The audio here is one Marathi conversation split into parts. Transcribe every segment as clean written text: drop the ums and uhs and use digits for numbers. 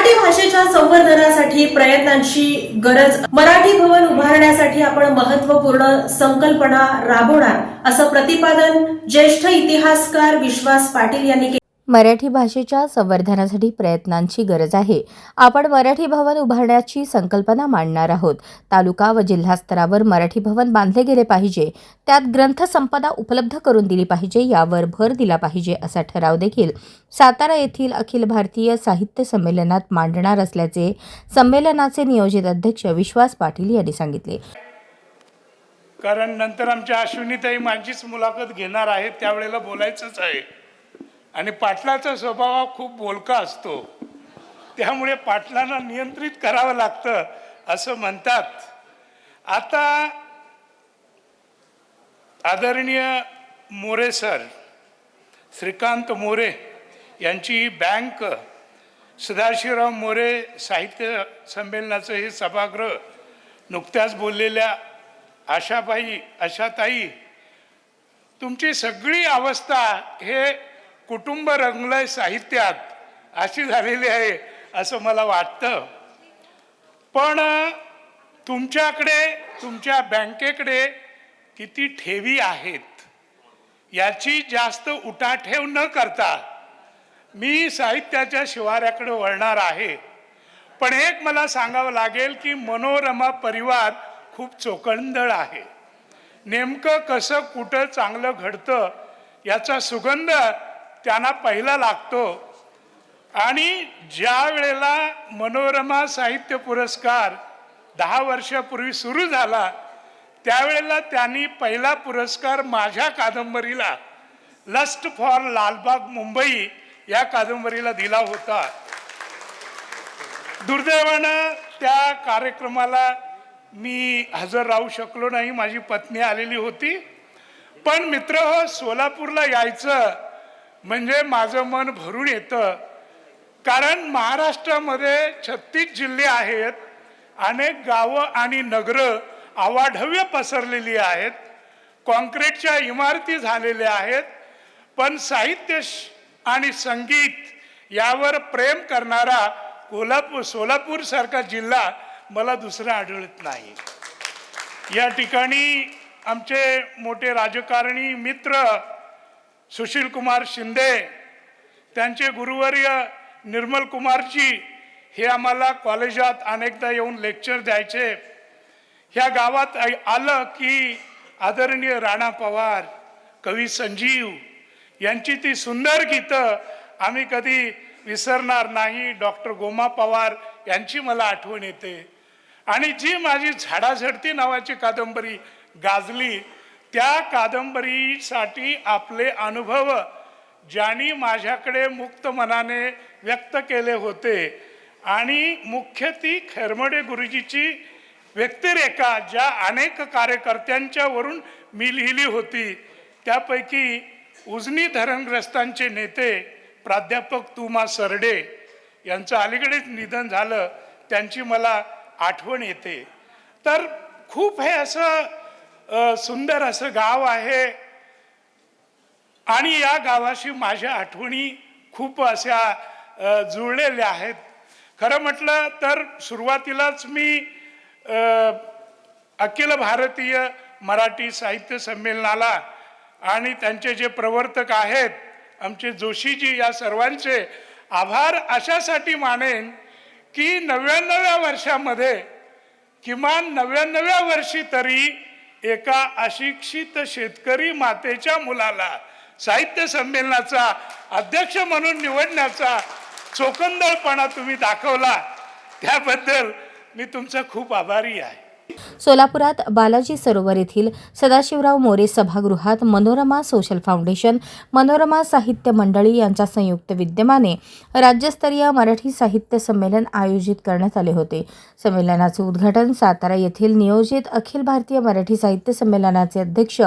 मराठी भाषेच्या संवर्धनासाठी प्रयत्नांची गरज, मराठी भवन उभारण्यासाठी आपण महत्त्वपूर्ण संकल्पना राबवणार असं प्रतिपादन ज्येष्ठ इतिहासकार विश्वास पाटील यांनी केले। मराठी भाषेच्या संवर्धनासाठी प्रयत्नांची गरज आहे। आपण मराठी भवन उभारण्याची संकल्पना मांडणार आहोत। तालुका व जिल्हा स्तरावर मराठी भवन बांधले गेले पाहिजे, त्यात ग्रंथसंपदा उपलब्ध करून दिली पाहिजे, यावर भर दिला पाहिजे असा ठराव देखील सातारा येथील अखिल भारतीय साहित्य संमेलनात मांडणार असल्याचे संमेलनाचे नियोजित अध्यक्ष विश्वास पाटील यांनी सांगितले। कारण नंतर आमच्या अश्विनीताई माझीच मुलाखत घेणार आहेत, त्यावेळेला बोलायचंच आहे आणि पाटलाचा स्वभाव खूप बोलका असतो, त्यामुळे पाटलांना नियंत्रित करावं लागतं असं म्हणतात। आता आदरणीय मोरे सर, श्रीकांत मोरे यांची बँक, सदाशिवराव मोरे साहित्य संमेलनाचं हे सभागृह, नुकत्याच बोललेल्या आशाताई, तुमची सगळी अवस्था हे कुटुंब रंगलय साहित्यात अशी झालेली आहे असं मला वाटतं। पण तुमच्याकडे, तुमच्या बँकेकडे किती ठेवी आहेत याची जास्त उठाठेव न करता मी साहित्याच्या शिवाऱ्याकडे वळणार आहे। पण एक मला सांगावं लागेल की मनोरमा परिवार खूप चोखंदळ आहे। नेमकं कसं कुठं चांगलं घडतं याचा सुगंध त्यांना पहिला लागतो। आणि ज्या वेळेला मनोरमा साहित्य पुरस्कार 10 वर्षापूर्वी सुरू झाला, त्यावेळेला त्यांनी पहिला पुरस्कार माझ्या कादंबरीला, लस्ट फॉर लालबाग मुंबई या कादंबरीला दिला होता। दुर्दैवानं त्या कार्यक्रमाला मी हजर राहू शकलो नाही, माझी पत्नी आलेली होती। पण मित्रहो, सोलापूरला यायचं म्हणजे माझं मन भरून येतं, कारण महाराष्ट्रामध्ये 36 जिल्हे आहेत, अनेक गावं आणि नगरं अवाढव्य पसरलेली आहेत, कॉन्क्रीटच्या इमारती झालेल्या आहेत, पण साहित्य आणि संगीत यावर प्रेम करणारा सोलापूर सारखा जिल्हा मला दुसरा आढळत नाही। या ठिकाणी आमचे मोठे राजकारणी मित्र सुशील कुमार शिंदे, त्यांचे गुरुवर्य निर्मल कुमारजी, हे आम्हाला कॉलेजात अनेकदा येऊन लेक्चर द्यायचे। ह्या गावात आलं की आदरणीय राणा पवार, कवी संजीव यांची ती सुंदर गीतं आम्ही कधी विसरणार नाही। डॉक्टर गोमा पवार यांची मला आठवण येते। आणि जी माझी झाडाझडती नावाची कादंबरी गाजली, त्या कादंबरीसाठी आपले अनुभव ज्यांनी माझ्याकडे मुक्त मनाने व्यक्त केले होते, आणि मुख्य ती खैरमडे गुरुजीची व्यक्तिरेखा ज्या अनेक कार्यकर्त्यांच्या वरून मी लिहिली होती, त्यापैकी उजनी धरणग्रस्तांचे नेते प्राध्यापक तुमा सरडे यांचं अलीकडेच निधन झालं, त्यांची मला आठवण येते। तर खूप हे असं सुंदर असं गाव आहे आणि या गावाशी माझ्या आठवणी खूप अशा जुळलेल्या आहेत। खरं म्हटलं तर सुरुवातीलाच मी अखिल भारतीय मराठी साहित्य संमेलनाला आणि त्यांचे जे प्रवर्तक आहेत आमचे जोशीजी, या सर्वांचे आभार अशासाठी मानेन की 99व्या वर्षामध्ये, किमान 99व्या वर्षी तरी एका अशिक्षित शेतकरी मातेच्या मुलाला साहित्य संमेलनाचा अध्यक्ष म्हणून निवडण्याचा चोखंदळपणा तुम्ही दाखवला, त्याबद्दल मी तुमचा खूप आभारी आहे। सोलापुरात बालाजी सरोवर येथील सदाशिवराव मोरे सभागृहात मनोरमा सोशल फाउंडेशन, मनोरमा साहित्य मंडळी यांच्या संयुक्त विद्यमाने राज्यस्तरीय मराठी साहित्य संमेलन आयोजित करण्यात आले होते। संमेलनाचे उद्घाटन सातारा येथील नियोजित अखिल भारतीय मराठी साहित्य संमेलनाचे अध्यक्ष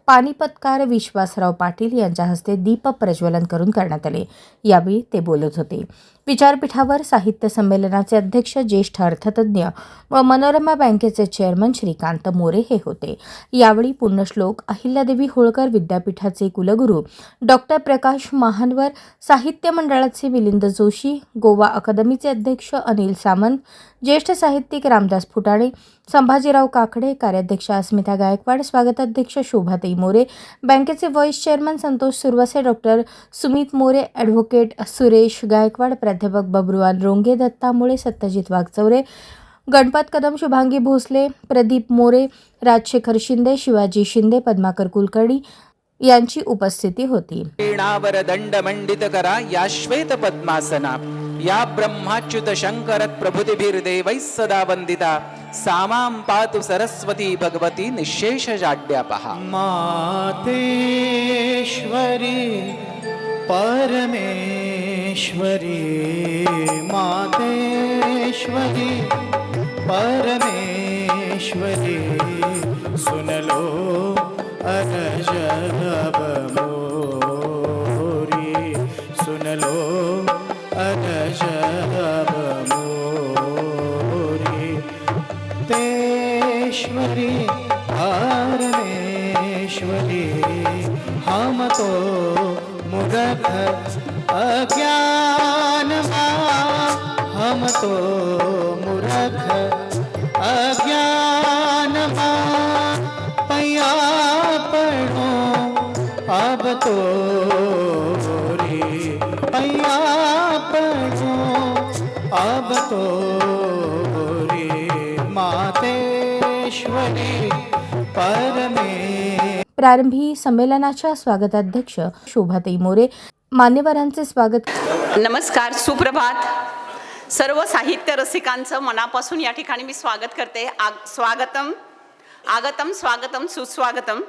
पानिपतकार विश्वासराव पाटील यांच्या हस्ते दीप प्रज्वलन करून करण्यात आले। यावेळी ते बोलत होते। विचारपीठावर साहित्य संमेलनाचे अध्यक्ष, ज्येष्ठ अर्थतज्ञ व मनोरमा बँकेचे चेअरमन श्रीकांत मोरे हे होते. यावेळी पुण्यश्लोक अहिल्यादेवी होळकर विद्यापीठाचे कुलगुरू डॉक्टर प्रकाश महानवर, साहित्य मंडळाचे मिलिंद जोशी, गोवा अकादमीचे अध्यक्ष अनिल सामंत, ज्येष्ठ साहित्यिक रामदास फुटाणे, संभाजीराव काकडे, कार्याध्यक्षा अस्मिता गायकवाड, स्वागताध्यक्ष शोभाताई मोरे, बँकेचे vice chairman Santosh Suravase, doctor Sumit More, advocate Suresh Gaikwad, प्राध्यापक बब्रुवाल रोंगे, दत्ता मुळे, सत्यजित वाघचौरे, गणपत कदम, शुभांगी भोसले, प्रदीप मोरे, राजशेखर शिंदे, शिवाजी शिंदे, पद्माकर कुलकर्णी यांची उपस्थिती होती. वीणावर दंड मंडित करा या श्वेत पद्मासना, या ब्रह्माच्युत शंकरत प्रभुतिभिर्देवैः सदा वंदिता, सामां पातु सरस्वती भगवती निःशेष जाड्यापहा. मातेश्वरी परमेश्वरी, मातेश्वरी परमेश्वरी, सुन लो अगजब मोरी, सुन लो अगजब मोरी, तेश्वरी परमेश्वरी, हम तो मूर्ख अज्ञान, हम तो मूर्ख अज्ञान, पैया पढ़ो अब तो रे, पैया पढ़ो अब तो रे, मातेश्वरी परमे. प्रारंभी संमेलनाच्या स्वागताध्यक्ष शोभाताई मोरे, मान्यवरांचे स्वागत. नमस्कार, सुप्रभात. सर्व साहित्य रसिकांचं मनापासून या ठिकाणी मी स्वागत करते. स्वागतम, आगतम, स्वागतम, सुस्वागतम.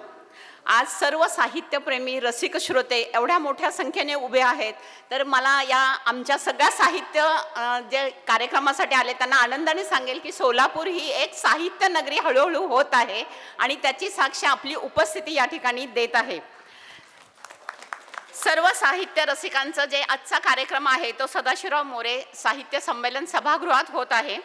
आज सर्व साहित्यप्रेमी रसिक श्रोते एवढ्या मोठ्या संख्येने उभे आहेत, तर मला या आमच्या सगळ्या साहित्य जे कार्यक्रमासाठी आले त्यांना आनंदाने सांगेल की सोलापूर ही एक साहित्य नगरी हळूहळू होत आहे आणि त्याची साक्ष आपली उपस्थिती या ठिकाणी देत आहे. सर्व साहित्य रसिकांचं जे आजचा कार्यक्रम आहे तो सदाशिवराव मोरे साहित्य संमेलन सभागृहात होत आहे.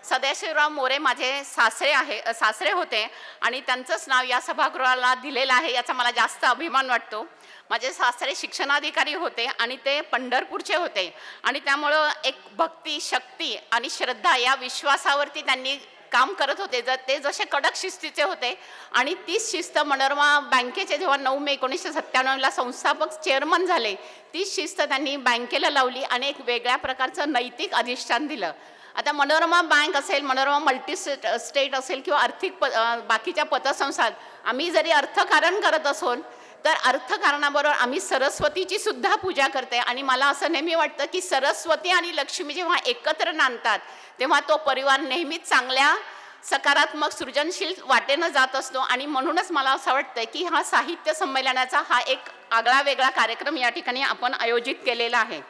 सदाशिवराव मोरे माझे सासरे होते आणि त्यांचंच नाव या सभागृहाला दिलेलं आहे, याचा मला जास्त अभिमान वाटतो. माझे सासरे शिक्षणाधिकारी होते आणि ते पंढरपूरचे होते आणि त्यामुळं एक भक्ती, शक्ती आणि श्रद्धा या विश्वासावरती त्यांनी काम करत होते. ते जसे कडक शिस्तीचे होते आणि तीच शिस्त मनोरमा बँकेचे जेव्हा 9 मे 1997ला संस्थापक चेअरमन झाले, तीच शिस्त त्यांनी बँकेला लावली आणि एक वेगळ्या प्रकारचं नैतिक अधिष्ठान दिलं. आता मनोरमा बँक असेल, मनोरमा मल्टी स्टेट असेल किंवा आर्थिक बाकीच्या पतसंस्थात आम्ही जरी अर्थकारण करत असोल तर अर्थकारणाबरोबर आम्ही सरस्वतीची सुद्धा पूजा करते. आणि मला असं नेहमी वाटतं की सरस्वती आणि लक्ष्मी जेव्हा एकत्र नांदतात तेव्हा तो परिवार नेहमीच चांगल्या सकारात्मक सृजनशील वाटेनं जात असतो. आणि म्हणूनच मला असं वाटतं की हा साहित्य संमेलनाचा हा एक आगळा वेगळा कार्यक्रम या ठिकाणी आपण आयोजित केलेला आहे.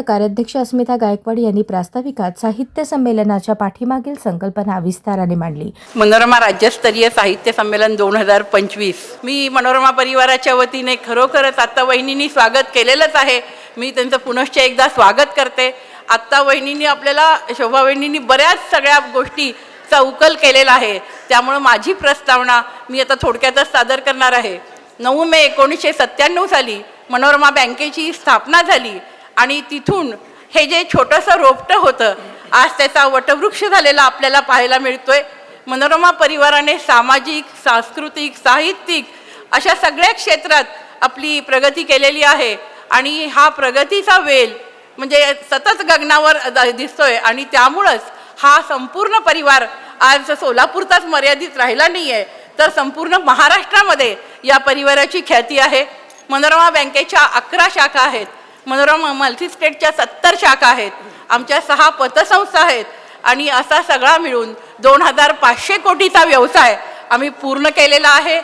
कार्याध्यक्ष अस्मिता गायकवाड यांनी प्रास्ताविकात साहित्य संमेलनाच्या पाठीमागील संकल्पना विस्ताराने मांडली. मनोरमा राज्यस्तरीय साहित्य संमेलन 2025 मी मनोरमा परिवाराच्या वतीने खरोखरच आत्ता वहिनींनी स्वागत केलेलंच आहे. मी त्यांचं पुनश्च एकदा स्वागत करते. आत्ता वहिनींनी आपल्याला, शोभा वहिनींनी बऱ्याच सगळ्या गोष्टीचा उकल केलेला आहे, त्यामुळं माझी प्रस्तावना मी आता थोडक्यातच सादर करणार आहे. 9 मे 1997 साली मनोरमा बँकेची स्थापना झाली आणि तिथून हे जे छोटंसं रोपटं होतं आज त्याचा वटवृक्ष झालेला आपल्याला पाहायला मिळतोय. मनोरमा परिवाराने सामाजिक, सांस्कृतिक, साहित्यिक अशा सगळ्या क्षेत्रात आपली प्रगती केलेली आहे आणि हा प्रगतीचा वेल म्हणजे सतत गगनावर दिसतोय. आणि त्यामुळंच हा संपूर्ण परिवार आज सोलापूरचाच मर्यादित राहिला नाही आहे, तर संपूर्ण महाराष्ट्रामध्ये या परिवाराची ख्याती आहे. मनोरमा बँकेच्या 11 शाखा आहेत, मनोरमा मल्टीस्टेटच्या 70 शाखा आहेत, आमच्या 6 पतसंस्था आहेत आणि असा सगळा मिळून 2500 कोटीचा व्यवसाय आम्ही पूर्ण केलेला आहे.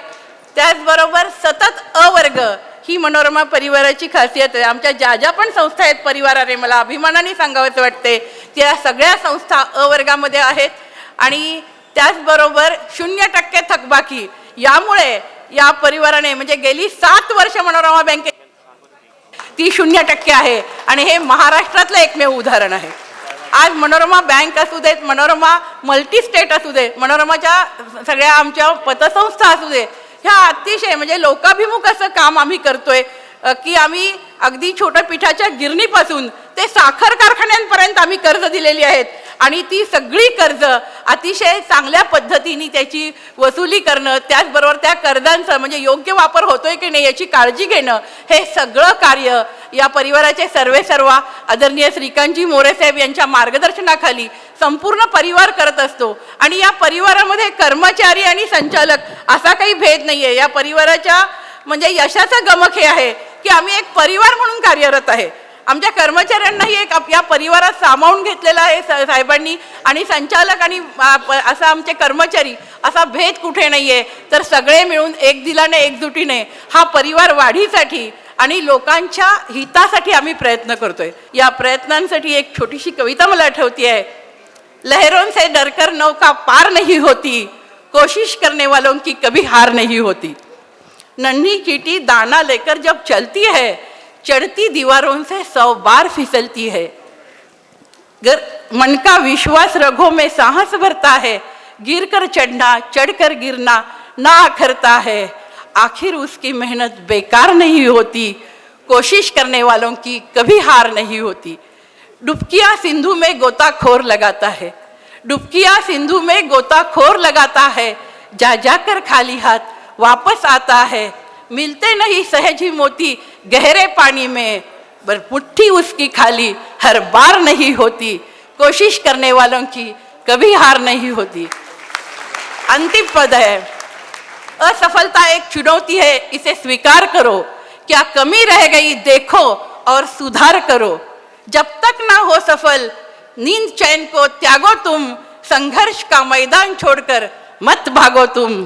त्याचबरोबर सतत अवर्ग ही मनोरमा परिवाराची खासियत आहे. आमच्या ज्या ज्या पण संस्था आहेत परिवाराने, मला अभिमानाने सांगावंसं वाटते, त्या सगळ्या संस्था अवर्गामध्ये आहेत. आणि त्याचबरोबर 0% थकबाकी. यामुळे या परिवाराने म्हणजे गेली 7 वर्ष मनोरमा बँके ती 0% आहे आणि हे महाराष्ट्रातलं एकमेव उदाहरण आहे. आज मनोरमा बँक असू देत, मनोरमा मल्टी स्टेट असू दे, मनोरमाच्या सगळ्या आमच्या पतसंस्था असू दे, ह्या अतिशय म्हणजे लोकाभिमुख असं काम आम्ही करतोय की आम्ही अगदी छोट्या पिठाच्या गिरणीपासून ते साखर कारखान्यांपर्यंत आम्ही कर्ज दिलेली आहेत आणि ती सगळी कर्ज अतिशय चांगल्या पद्धतीने त्याची वसुली करणं, त्याचबरोबर त्या कर्जांचं म्हणजे योग्य वापर होतोय की नाही याची काळजी घेणं, हे सगळं कार्य या परिवाराचे सर्वेसर्वा आदरणीय श्रीकांतजी मोरे साहेब यांच्या मार्गदर्शनाखाली संपूर्ण परिवार करत असतो. आणि या परिवारामध्ये कर्मचारी आणि संचालक असा काही भेद नाही आहे. या परिवाराच्या म्हणजे यशाचं गमक हे आहे की आम्ही एक परिवार म्हणून कार्यरत आहे. आमच्या कर्मचाऱ्यांनाही एक या परिवारात सामावून घेतलेला आहे साहेबांनी आणि संचालक आणि असं आमचे कर्मचारी असा भेद कुठे नाही आहे. तर सगळे मिळून एक दिलाने एकजुटीने हा परिवार वाढीसाठी आणि लोकांच्या हितासाठी आम्ही प्रयत्न करतोय. या प्रयत्नांसाठी एक छोटीशी कविता मला आठवती आहे. लहरों से डरकर नौका पार नहीं होती, कोशिश करने वालों की कभी हार नहीं होती. नन्ही चींटी दाना लेकर जब चलती है, चढ़ती दीवारों से 100 बार फिसलती है. मन का विश्वास रगों में साहस भरता है, गिर कर चढ़ना चढ़कर गिरना ना अखरता है. आखिर उसकी मेहनत बेकार नहीं होती, कोशिश करने वालों की कभी हार नहीं होती. डुबकियाँ सिंधु में गोताखोर लगाता है, डुबकियाँ सिंधु में गोताखोर लगाता है. जा जाकर खाली हाथ वापस आता है. मिलते नहीं सहज ही मोती गहरे पानी में, पर मुट्ठी उसकी खाली हर बार नहीं होती. कोशिश करने वालों की कभी हार नहीं होती. अंतिम पद है. असफलता एक चुनौती है, इसे स्वीकार करो. क्या कमी रह गई देखो और सुधार करो. जब तक ना हो सफल नींद चैन को त्यागो तुम, संघर्ष का मैदान छोड़कर मत भागो तुम.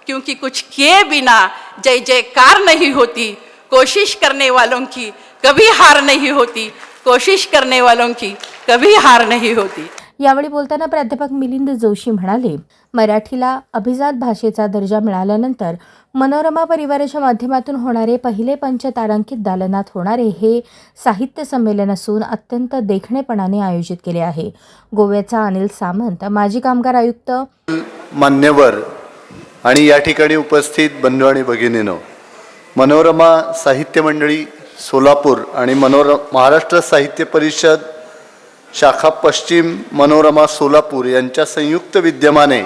क्योंकि कुछ किए बिना जय जयकार नहीं होती. कोशिश करने वालों की कभी हार नहीं होती. कोशिश करने वालों की कभी हार नहीं होती. यावेळी बोलताना प्राध्यापक मिलिंद जोशी म्हणाले, मराठीला अभिजात भाषेचा दर्जा मिळाल्यानंतर मनोरमा परिवाराच्या माध्यमातून होणारे पहिले पंचतारांकित दालनात होणारे हे साहित्य संमेलन असून अत्यंत देखणेपणाने आयोजित केले आहे. गोव्याचा अनिल सामंत, माजी कामगार आयुक्त, मान्यवर आणि या ठिकाणी उपस्थित बंधू आणि भगिनींनो, मनोरमा साहित्य मंडळी सोलापूर आणि महाराष्ट्र साहित्य परिषद शाखा पश्चिम मनोरमा सोलापूर यांच्या संयुक्त विद्यमाने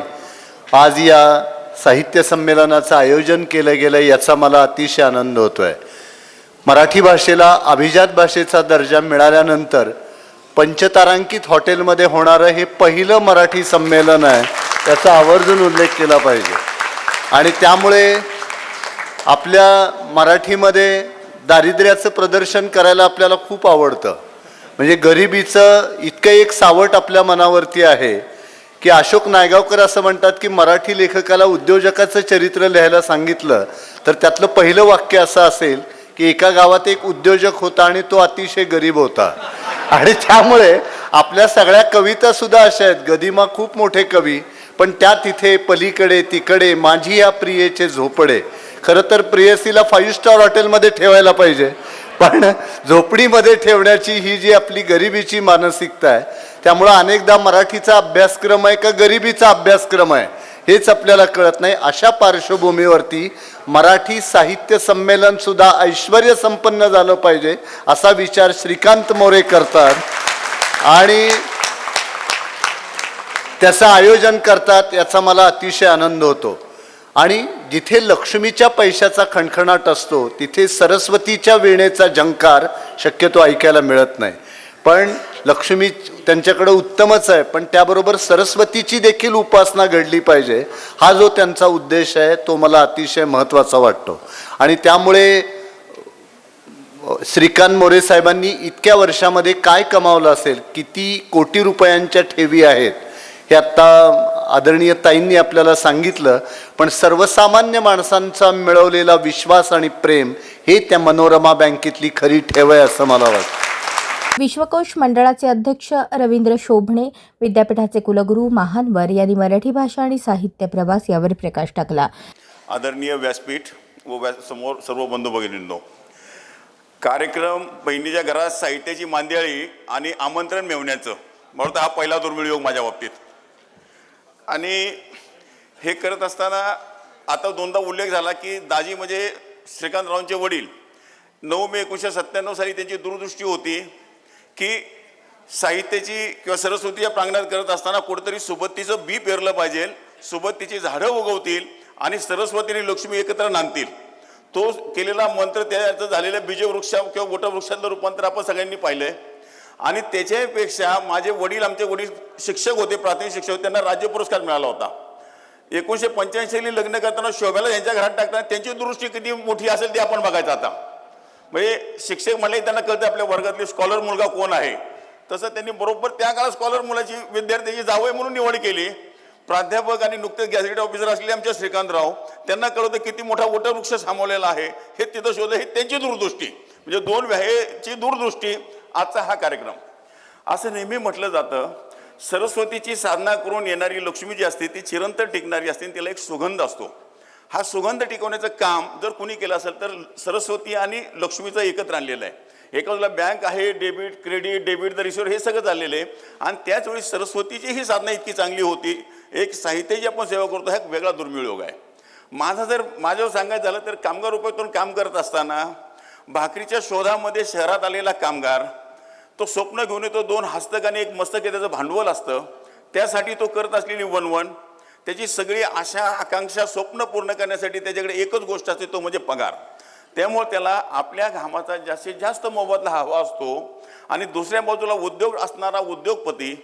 आज या साहित्य संमेलनाचं आयोजन केलं गेलं याचा मला अतिशय आनंद होतोय. मराठी भाषेला अभिजात भाषेचा दर्जा मिळाल्यानंतर पंचतारांकित हॉटेलमध्ये होणारं हे पहिलं मराठी संमेलन आहे, याचा आवर्जून उल्लेख केला पाहिजे. आणि त्यामुळे आपल्या मराठीमध्ये दारिद्र्याचं प्रदर्शन करायला आपल्याला खूप आवडतं. म्हणजे गरिबीचं इतकं एक सावट आपल्या मनावरती आहे की अशोक नायगावकर असं म्हणतात की मराठी लेखकाला उद्योजकाचं चरित्र लिहायला सांगितलं तर त्यातलं पहिलं वाक्य असं असेल की एका गावात एक उद्योजक होता आणि तो अतिशय गरीब होता. आणि त्यामुळे आपल्या सगळ्या कविता सुद्धा अशा आहेत. गदिमा खूप मोठे कवी, पण त्या तिथे पलीकडे तिकडे माझी या प्रियेचे झोपडे. खरं तर प्रियसीला 5 स्टार हॉटेलमध्ये ठेवायला पाहिजे, पण झोपडीमध्ये ठेवण्याची ही जी आपली गरिबीची मानसिकता आहे, त्यामुळं अनेकदा मराठीचा अभ्यासक्रम आहे का गरिबीचा अभ्यासक्रम आहे हेच आपल्याला कळत नाही. अशा पार्श्वभूमीवरती मराठी साहित्य संमेलन सुद्धा ऐश्वर्य संपन्न झालं पाहिजे असा विचार श्रीकांत मोरे करतात आणि त्याचं आयोजन करतात, याचा मला अतिशय आनंद होतो. आणि जिथे लक्ष्मीच्या पैशाचा खणखणाट असतो तिथे सरस्वतीच्या वीणेचा झंकार शक्यतो ऐकायला मिळत नाही. पण लक्ष्मी त्यांच्याकडे उत्तमच आहे, पण त्याबरोबर सरस्वतीची देखील उपासना घडली पाहिजे, हा जो त्यांचा उद्देश आहे तो मला अतिशय महत्त्वाचा वाटतो. आणि त्यामुळे श्रीकांत मोरे साहेबांनी इतक्या वर्षामध्ये काय कमावलं असेल, किती कोटी रुपयांच्या ठेवी आहेत हे आत्ता आदरणीय ताईंनी आपल्याला सांगितलं. पण सर्वसामान्य माणसांचा मिळवलेला विश्वास आणि प्रेम हे त्या मनोरमा बँकेतली खरी ठेव आहे असं मला वाटतं. विश्वकोश मंडळाचे अध्यक्ष रवींद्र शोभणे, विद्यापीठाचे कुलगुरू महानवर यांनी मराठी भाषा आणि साहित्य प्रवास यावर प्रकाश टाकला. आदरणीय व्यासपीठ व समोर सर्व बंधू भगिनींनो, कार्यक्रम बहिणीच्या घरात साहित्याची मांदियाळी आणि आमंत्रण मिळवण्याचं मला वाटतं हा पहिला दुर्मिळ योग माझ्या बाबतीत. आणि हे करत असताना आता दोनदा उल्लेख झाला की दाजी म्हणजे श्रीकांतरावांचे वडील. 9 मे 1997 साली त्यांची दूरदृष्टी होती की साहित्याची किंवा सरस्वतीच्या प्रांगणात करत असताना कुठेतरी सुबत्तीचं बी पेरलं पाहिजे, सुबत्तीची झाडं उगवतील आणि सरस्वती आणि लक्ष्मी एकत्र नांदतील. तो केलेला मंत्र त्याचं झालेलं बीजवृक्ष किंवा वटवृक्षातलं रूपांतर आपण सगळ्यांनी पाहिलं आहे. आणि त्याच्यापेक्षा माझे वडील, आमचे वडील शिक्षक होते, प्राथमिक शिक्षक होते, त्यांना राज्य पुरस्कार मिळाला होता. 1985 साली लग्न करताना शोभ्याला यांच्या घरात टाकताना त्यांची दृष्टी किती मोठी असेल ते आपण बघायचं. आता म्हणजे शिक्षक म्हणले त्यांना कळतं आपल्या वर्गातले स्कॉलर मुलगा कोण आहे. तसं त्यांनी बरोबर त्या काळात स्कॉलर मुलाची विद्यार्थ्याची जावई म्हणून निवड केली. प्राध्यापक आणि नुकतेच गॅझेटेड ऑफिसर असलेले आमच्या श्रीकांतराव, त्यांना कळतं किती मोठा वटवृक्ष सामावलेला आहे हे तिथं शोधलं. ही त्यांची दूरदृष्टी, म्हणजे 2 व्याहेची दूरदृष्टी आजचा हा कार्यक्रम. असं नेहमी म्हटलं जातं सरस्वतीची साधना करून येणारी लक्ष्मी जी असते ती चिरंतन टिकणारी असते, तिला एक सुगंध असतो. हा सुगंध टिकवण्याचं काम जर कुणी केलं असेल तर सरस्वती आणि लक्ष्मीचं एकत्र आणलेलं आहे. एका बाजूला बँक आहे, debit credit, debit the receiver हे सगळं चाललेलं आहे. आणि त्याच वेळी सरस्वतीची ही साधना इतकी चांगली होती. एक साहित्याची आपण सेवा करतो, हा एक वेगळा दुर्मिळ योग आहे. माझ्यावर सांगायचं झालं तर कामगार रुपयातून काम करत असताना भाकरीच्या शोधामध्ये शहरात आलेला कामगार तो स्वप्न घेऊन येतो. 2 हस्तक आणि 1 मस्तक हे त्याचं भांडवल असतं. त्यासाठी तो करत असलेली वणवण, त्याची सगळी आशा आकांक्षा स्वप्न पूर्ण करण्यासाठी त्याच्याकडे एकच गोष्ट असते, तो म्हणजे पगार. त्यामुळे त्याला आपल्या घामाचा जास्तीत जास्त मोबदला हवा असतो. आणि दुसऱ्या बाजूला उद्योग असणारा उद्योगपती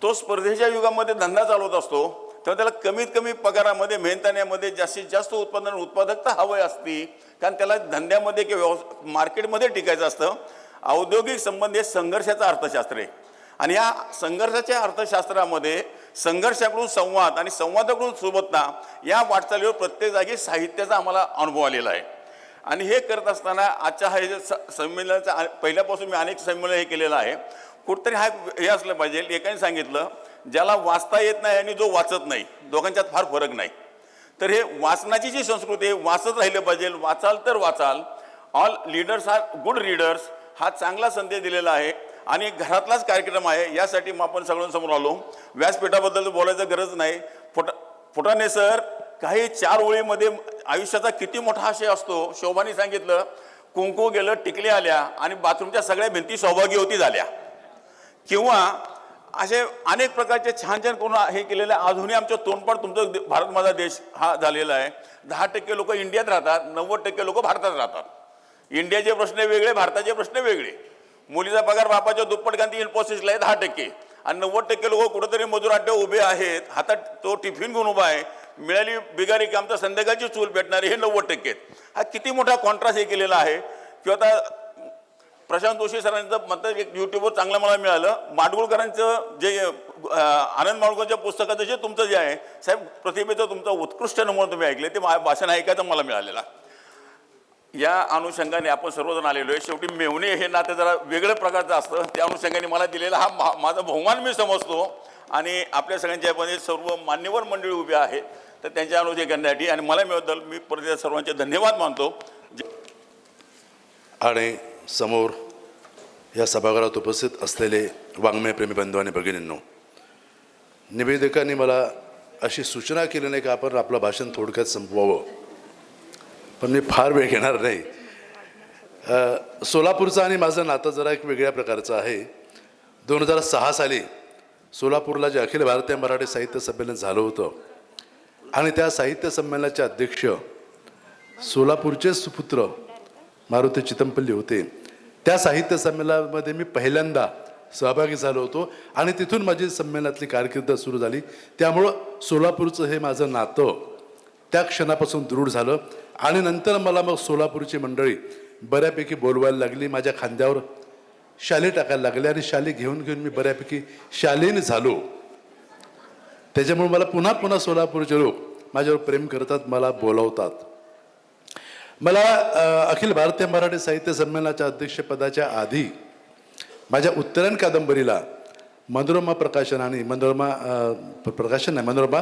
तो स्पर्धेच्या युगामध्ये धंदा चालवत असतो, तेव्हा त्याला कमीत कमी पगारामध्ये मेहनताण्यामध्ये जास्तीत जास्त उत्पादकता हवी असती. कारण त्याला धंद्यामध्ये किंवा मार्केटमध्ये टिकायचं असतं. औद्योगिक संबंध हे संघर्षाचं अर्थशास्त्र आहे. आणि या संघर्षाच्या अर्थशास्त्रामध्ये संघर्षाकडून संवाद आणि संवादाकडून सुबत्ता या वाटचालीवर प्रत्येक जागी साहित्याचा आम्हाला अनुभव आलेला आहे. आणि हे करत असताना आजच्या हा संमेलनाचा पहिल्यापासून मी अनेक संमेलन हे केलेलं आहे. कुठतरी हा हे असलं पाहिजे. एकाने सांगितलं ज्याला वाचता येत नाही आणि जो वाचत नाही, दोघांच्यात फार फरक नाही. तर हे वाचनाची जी संस्कृती आहे, वाचत राहिलं पाहिजे. वाचाल तर वाचाल. All leaders are good readers हा चांगला संदेश दिलेला आहे. आणि घरातलाच कार्यक्रम आहे, यासाठी मग आपण सगळ्यांसमोर आलो. व्यासपीठाबद्दल बोलायचं गरज नाही. फुटाणे सर काही 4 ओळीमध्ये आयुष्याचा किती मोठा आशय असतो. शोभाने सांगितलं कुंकू गेलं, टिकल्या आल्या आणि बाथरूमच्या सगळ्या भिंती सौभाग्यवती झाल्या. किंवा असे अनेक प्रकारचे छान छान करून हे केलेलं आहे. अजूनही आमचं तोंडपाठ तुमचं भारत माझा देश हा झालेला आहे. 10% लोक इंडियात राहतात, 90% लोक भारतात राहतात. इंडियाचे प्रश्न वेगळे, भारताचे प्रश्न वेगळे. मुलीचा पगार बापाच्या दुप्पट गांधी इन्फोसिसला आहे 10%. आणि 90% लोक कुठेतरी मजूर अड्डे उभे आहेत, हातात तो टिफिन घेऊन उभा आहे. मिळाली बिगारी की आमचा संध्याकाळची चूल भेटणारे हे 90%. हा किती मोठा कॉन्ट्रास्ट हे केलेला आहे. किंवा आता प्रशांत जोशी सरांचं मत एक यूट्यूबवर चांगलं मला मिळालं. माडगुळकरांचं जे आनंद माडगुळकरांच्या पुस्तकाचं जे तुमचं जे आहे साहेब प्रतिभेचं तुमचं उत्कृष्ट नमुना तुम्ही ऐकले, ते भाषण ऐकायचं मला मिळालेलं. या अनुषंगाने आपण सर्वजण आलेलो आहे. शेवटी मेवणे हे नाते जरा वेगळ्या प्रकारचं असतं. त्या अनुषंगाने मला दिलेला हा माझा बहुमान मी समजतो. आणि आपल्या सगळ्यांच्यामध्ये सर्व मान्यवर मंडळी उभे आहेत, तर त्यांच्या अनुषंगासाठी आणि मला मिळवलं मी परत सर्वांचे धन्यवाद मानतो. आणि समोर या सभागृहात उपस्थित असलेले वाङ्मयप्रेमी बंधू आणि भगिनींनो, निवेदकांनी मला अशी सूचना केली नाही की आपण आपलं भाषण थोडक्यात संपवावं, पण मी फार वेळ घेणार नाही. सोलापूरचं आणि माझं नातं जरा एक वेगळ्या प्रकारचं आहे. 2006 साली सोलापूरला जे अखिल भारतीय मराठी साहित्य संमेलन झालं होतं आणि त्या साहित्य संमेलनाचे अध्यक्ष सोलापूरचे सुपुत्र मारुती चितमपल्ली होते. त्या साहित्य संमेलनामध्ये मी पहिल्यांदा सहभागी झालो होतो आणि तिथून माझी संमेलनातली कारकीर्द सुरू झाली. त्यामुळं सोलापूरचं हे माझं नातं त्या क्षणापासून दृढ झालं. आणि नंतर मला मग सोलापूरची मंडळी बऱ्यापैकी बोलवायला लागली, माझ्या खांद्यावर शाली टाकायला लागले आणि शाली घेऊन घेऊन मी बऱ्यापैकी शालीन झालो. त्याच्यामुळे मला पुन्हा पुन्हा सोलापूरचे लोक माझ्यावर प्रेम करतात, मला बोलवतात. मला अखिल भारतीय मराठी साहित्य संमेलनाच्या अध्यक्षपदाच्या आधी माझ्या उत्तरायण कादंबरीला मनोरमा प्रकाशनाने मनोरमा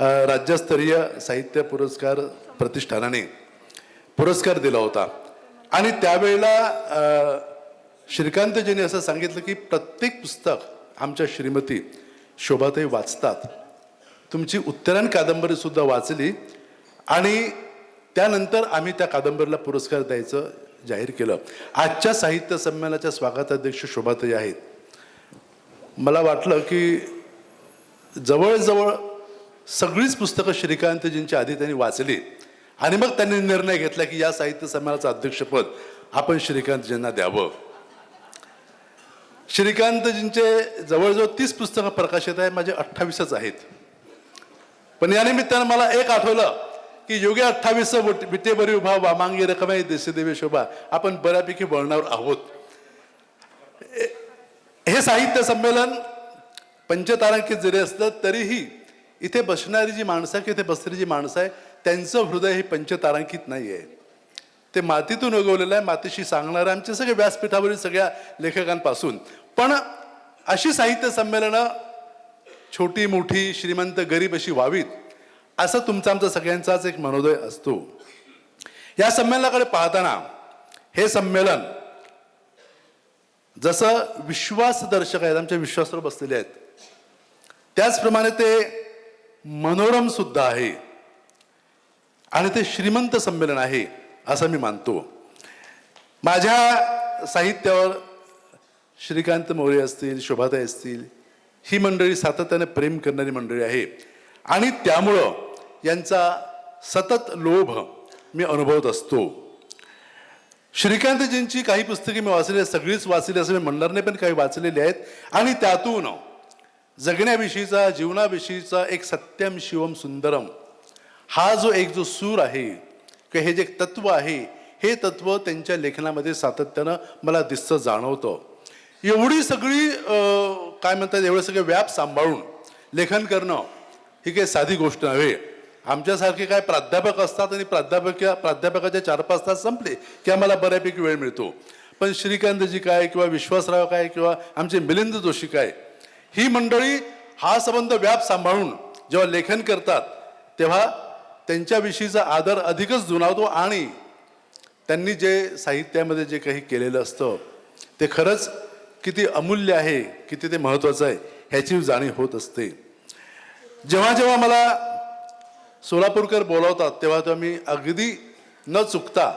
राज्यस्तरीय साहित्य पुरस्कार प्रतिष्ठानाने पुरस्कार दिला होता. आणि त्यावेळेला श्रीकांतजींनी असं सांगितलं की प्रत्येक पुस्तक आमच्या श्रीमती शोभाताई वाचतात. तुमची उत्तरायण कादंबरीसुद्धा वाचली आणि त्यानंतर आम्ही त्या कादंबरीला पुरस्कार द्यायचं जाहीर केलं. आजच्या साहित्य संमेलनाच्या स्वागताध्यक्ष शोभाताई आहेत. मला वाटलं की जवळजवळ सगळीच पुस्तकं श्रीकांतजींच्या आधी त्यांनी वाचली आणि मग त्यांनी निर्णय घेतला की या साहित्य संमेलनाचं अध्यक्षपद आपण श्रीकांतजींना द्यावं. श्रीकांतजींचे जवळजवळ 30 पुस्तकं प्रकाशित आहे, माझे 28च आहेत. पण या निमित्तानं मला एक आठवलं की योगे 28 विटे बरी उभा वामांगी रकमाई देसे देवे शोभा. आपण बऱ्यापैकी वळणावर आहोत. हे साहित्य संमेलन पंचतारांकित जरी असलं तरीही इथे बसणारी जी माणसं की इथे बसणारी जी माणसं आहे त्यांचं हृदय हे पंचतारांकित नाही आहे. ते मातीतून उगवलेलं आहे, मातीशी सांगणारं आमचे सगळे व्यासपीठावरील सगळ्या लेखकांपासून. पण अशी साहित्य संमेलनं छोटी मोठी श्रीमंत गरीब अशी व्हावीत असं तुमचा आमचा सगळ्यांचाच एक मनोदय असतो. या संमेलनाकडे पाहताना हे संमेलन जसं विश्वासदर्शक आहेत, आमच्या विश्वासावर बसलेले आहेत, त्याचप्रमाणे ते मनोरम सुद्धा आहे आणि ते श्रीमंत संमेलन आहे असं मी मानतो. माझ्या साहित्यावर श्रीकांत मोरे असतील, शोभाताई असतील, ही मंडळी सातत्याने प्रेम करणारी मंडळी आहे आणि त्यामुळं यांचा सतत लोभ मी अनुभवत असतो. श्रीकांतजींची काही पुस्तके मी वाचलेली आहेत, सगळीच वाचली असं मी म्हणणार नाही, पण काही वाचलेली आहेत आणि त्यातून जगण्याविषयीचा, जीवनाविषयीचा एक सत्यम शिवम सुंदरम हा जो सूर आहे किंवा हे जे तत्व आहे, हे तत्व त्यांच्या लेखनामध्ये सातत्यानं मला दिसतं, जाणवतं. एवढी सगळी काय म्हणतात, एवढे सगळे व्याप सांभाळून लेखन करणं ही काही साधी गोष्ट नव्हे. आमच्यासारखे काय प्राध्यापक असतात आणि प्राध्यापकाचे 4-5 तास संपले की आम्हाला बऱ्यापैकी वेळ मिळतो. पण श्रीकांतजी काय किंवा विश्वासराव काय किंवा आमचे मिलिंद जोशी काय, ही मंडळी हा संबंध व्याप सांभाळून जेव्हा लेखन करतात तेव्हा त्यांच्याविषयीचा आदर अधिकच जुनावतो आणि त्यांनी जे साहित्यामध्ये जे काही केलेलं असतं ते खरंच किती अमूल्य आहे, किती ते महत्त्वाचं आहे ह्याची जाणीव होत असते. जेव्हा जेव्हा मला सोलापूरकर बोलावतात तेव्हा मी अगदी न चुकता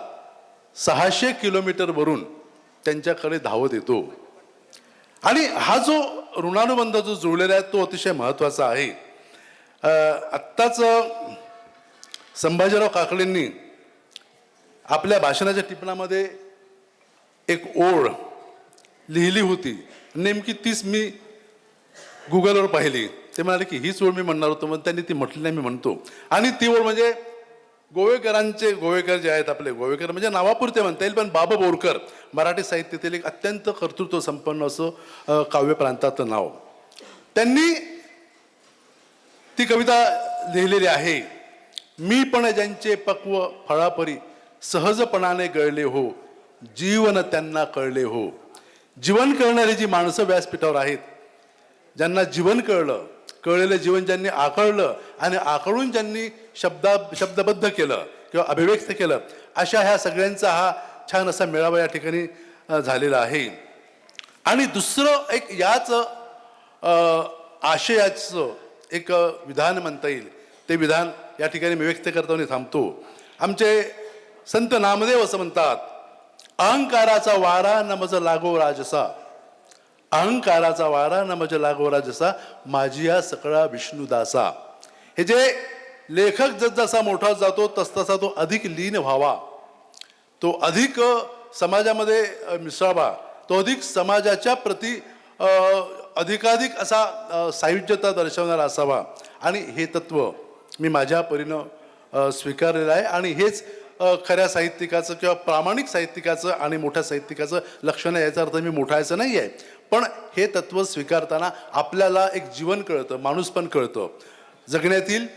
600 किलोमीटरवरून त्यांच्याकडे धावत येतो आणि हा जो ऋणानुबंध जो जुळलेला आहे तो अतिशय महत्त्वाचा आहे. आत्ताच संभाजीराव काकडेंनी आपल्या भाषणाच्या टिपणामध्ये एक ओळ लिहिली होती, नेमकी तीच मी गुगलवर पाहिली. ते म्हणाले की हीच ओळ मी म्हणणार होतो, मग त्यांनी ती म्हटली नाही, मी म्हणतो. आणि ती ओळ म्हणजे गोवेकर जे आहेत आपले, गोवेकर म्हणजे नावापुरते म्हणता येईल, पण बाबा बोरकर मराठी साहित्यातील एक अत्यंत कर्तृत्व संपन्न असं काव्य प्रांताचं नाव. त्यांनी ती कविता लिहिलेली आहे. मी पण ज्यांचे पक्व फळापरी सहजपणाने गळले हो, जीवन त्यांना कळले हो. जीवन कळणारी जी माणसं व्यासपीठावर आहेत, ज्यांना जीवन कळलेलं जीवन ज्यांनी आकळलं आणि आकळून ज्यांनी शब्दबद्ध केलं किंवा अभिव्यक्त केलं, अशा ह्या सगळ्यांचा हा छान असा मेळावा या ठिकाणी झालेला आहे. आणि दुसरं एक याच आशयाचं एक विधान म्हणता येईल, ते विधान या ठिकाणी मी व्यक्त करताना थांबतो. आमचे संत नामदेव असं म्हणतात, अहंकाराचा वारा न मज लागो राजसा, अहंकाराचा वारा न मज लागो राजसा, माझिया सकळा विष्णुदासा. हे जे लेखक जसा मोठा जातो तसतसा तो अधिक लीन व्हावा, तो अधिक समाजामध्ये मिसळावा, तो अधिक समाजाच्या प्रती अधिकाधिक असा सायुज्यता दर्शवणारा असावा. आणि हे तत्व मी माझ्या परीनं स्वीकारलेलं आहे आणि हेच खऱ्या साहित्यिकाचं किंवा प्रामाणिक साहित्यिकाचं आणि मोठ्या साहित्यिकाचं लक्षण आहे. याचा अर्थ मी मोठायचं नाही आहे, पण हे तत्व स्वीकारताना आपल्याला एक जीवन कळतं, माणूस पण कळतं, जगण्यातील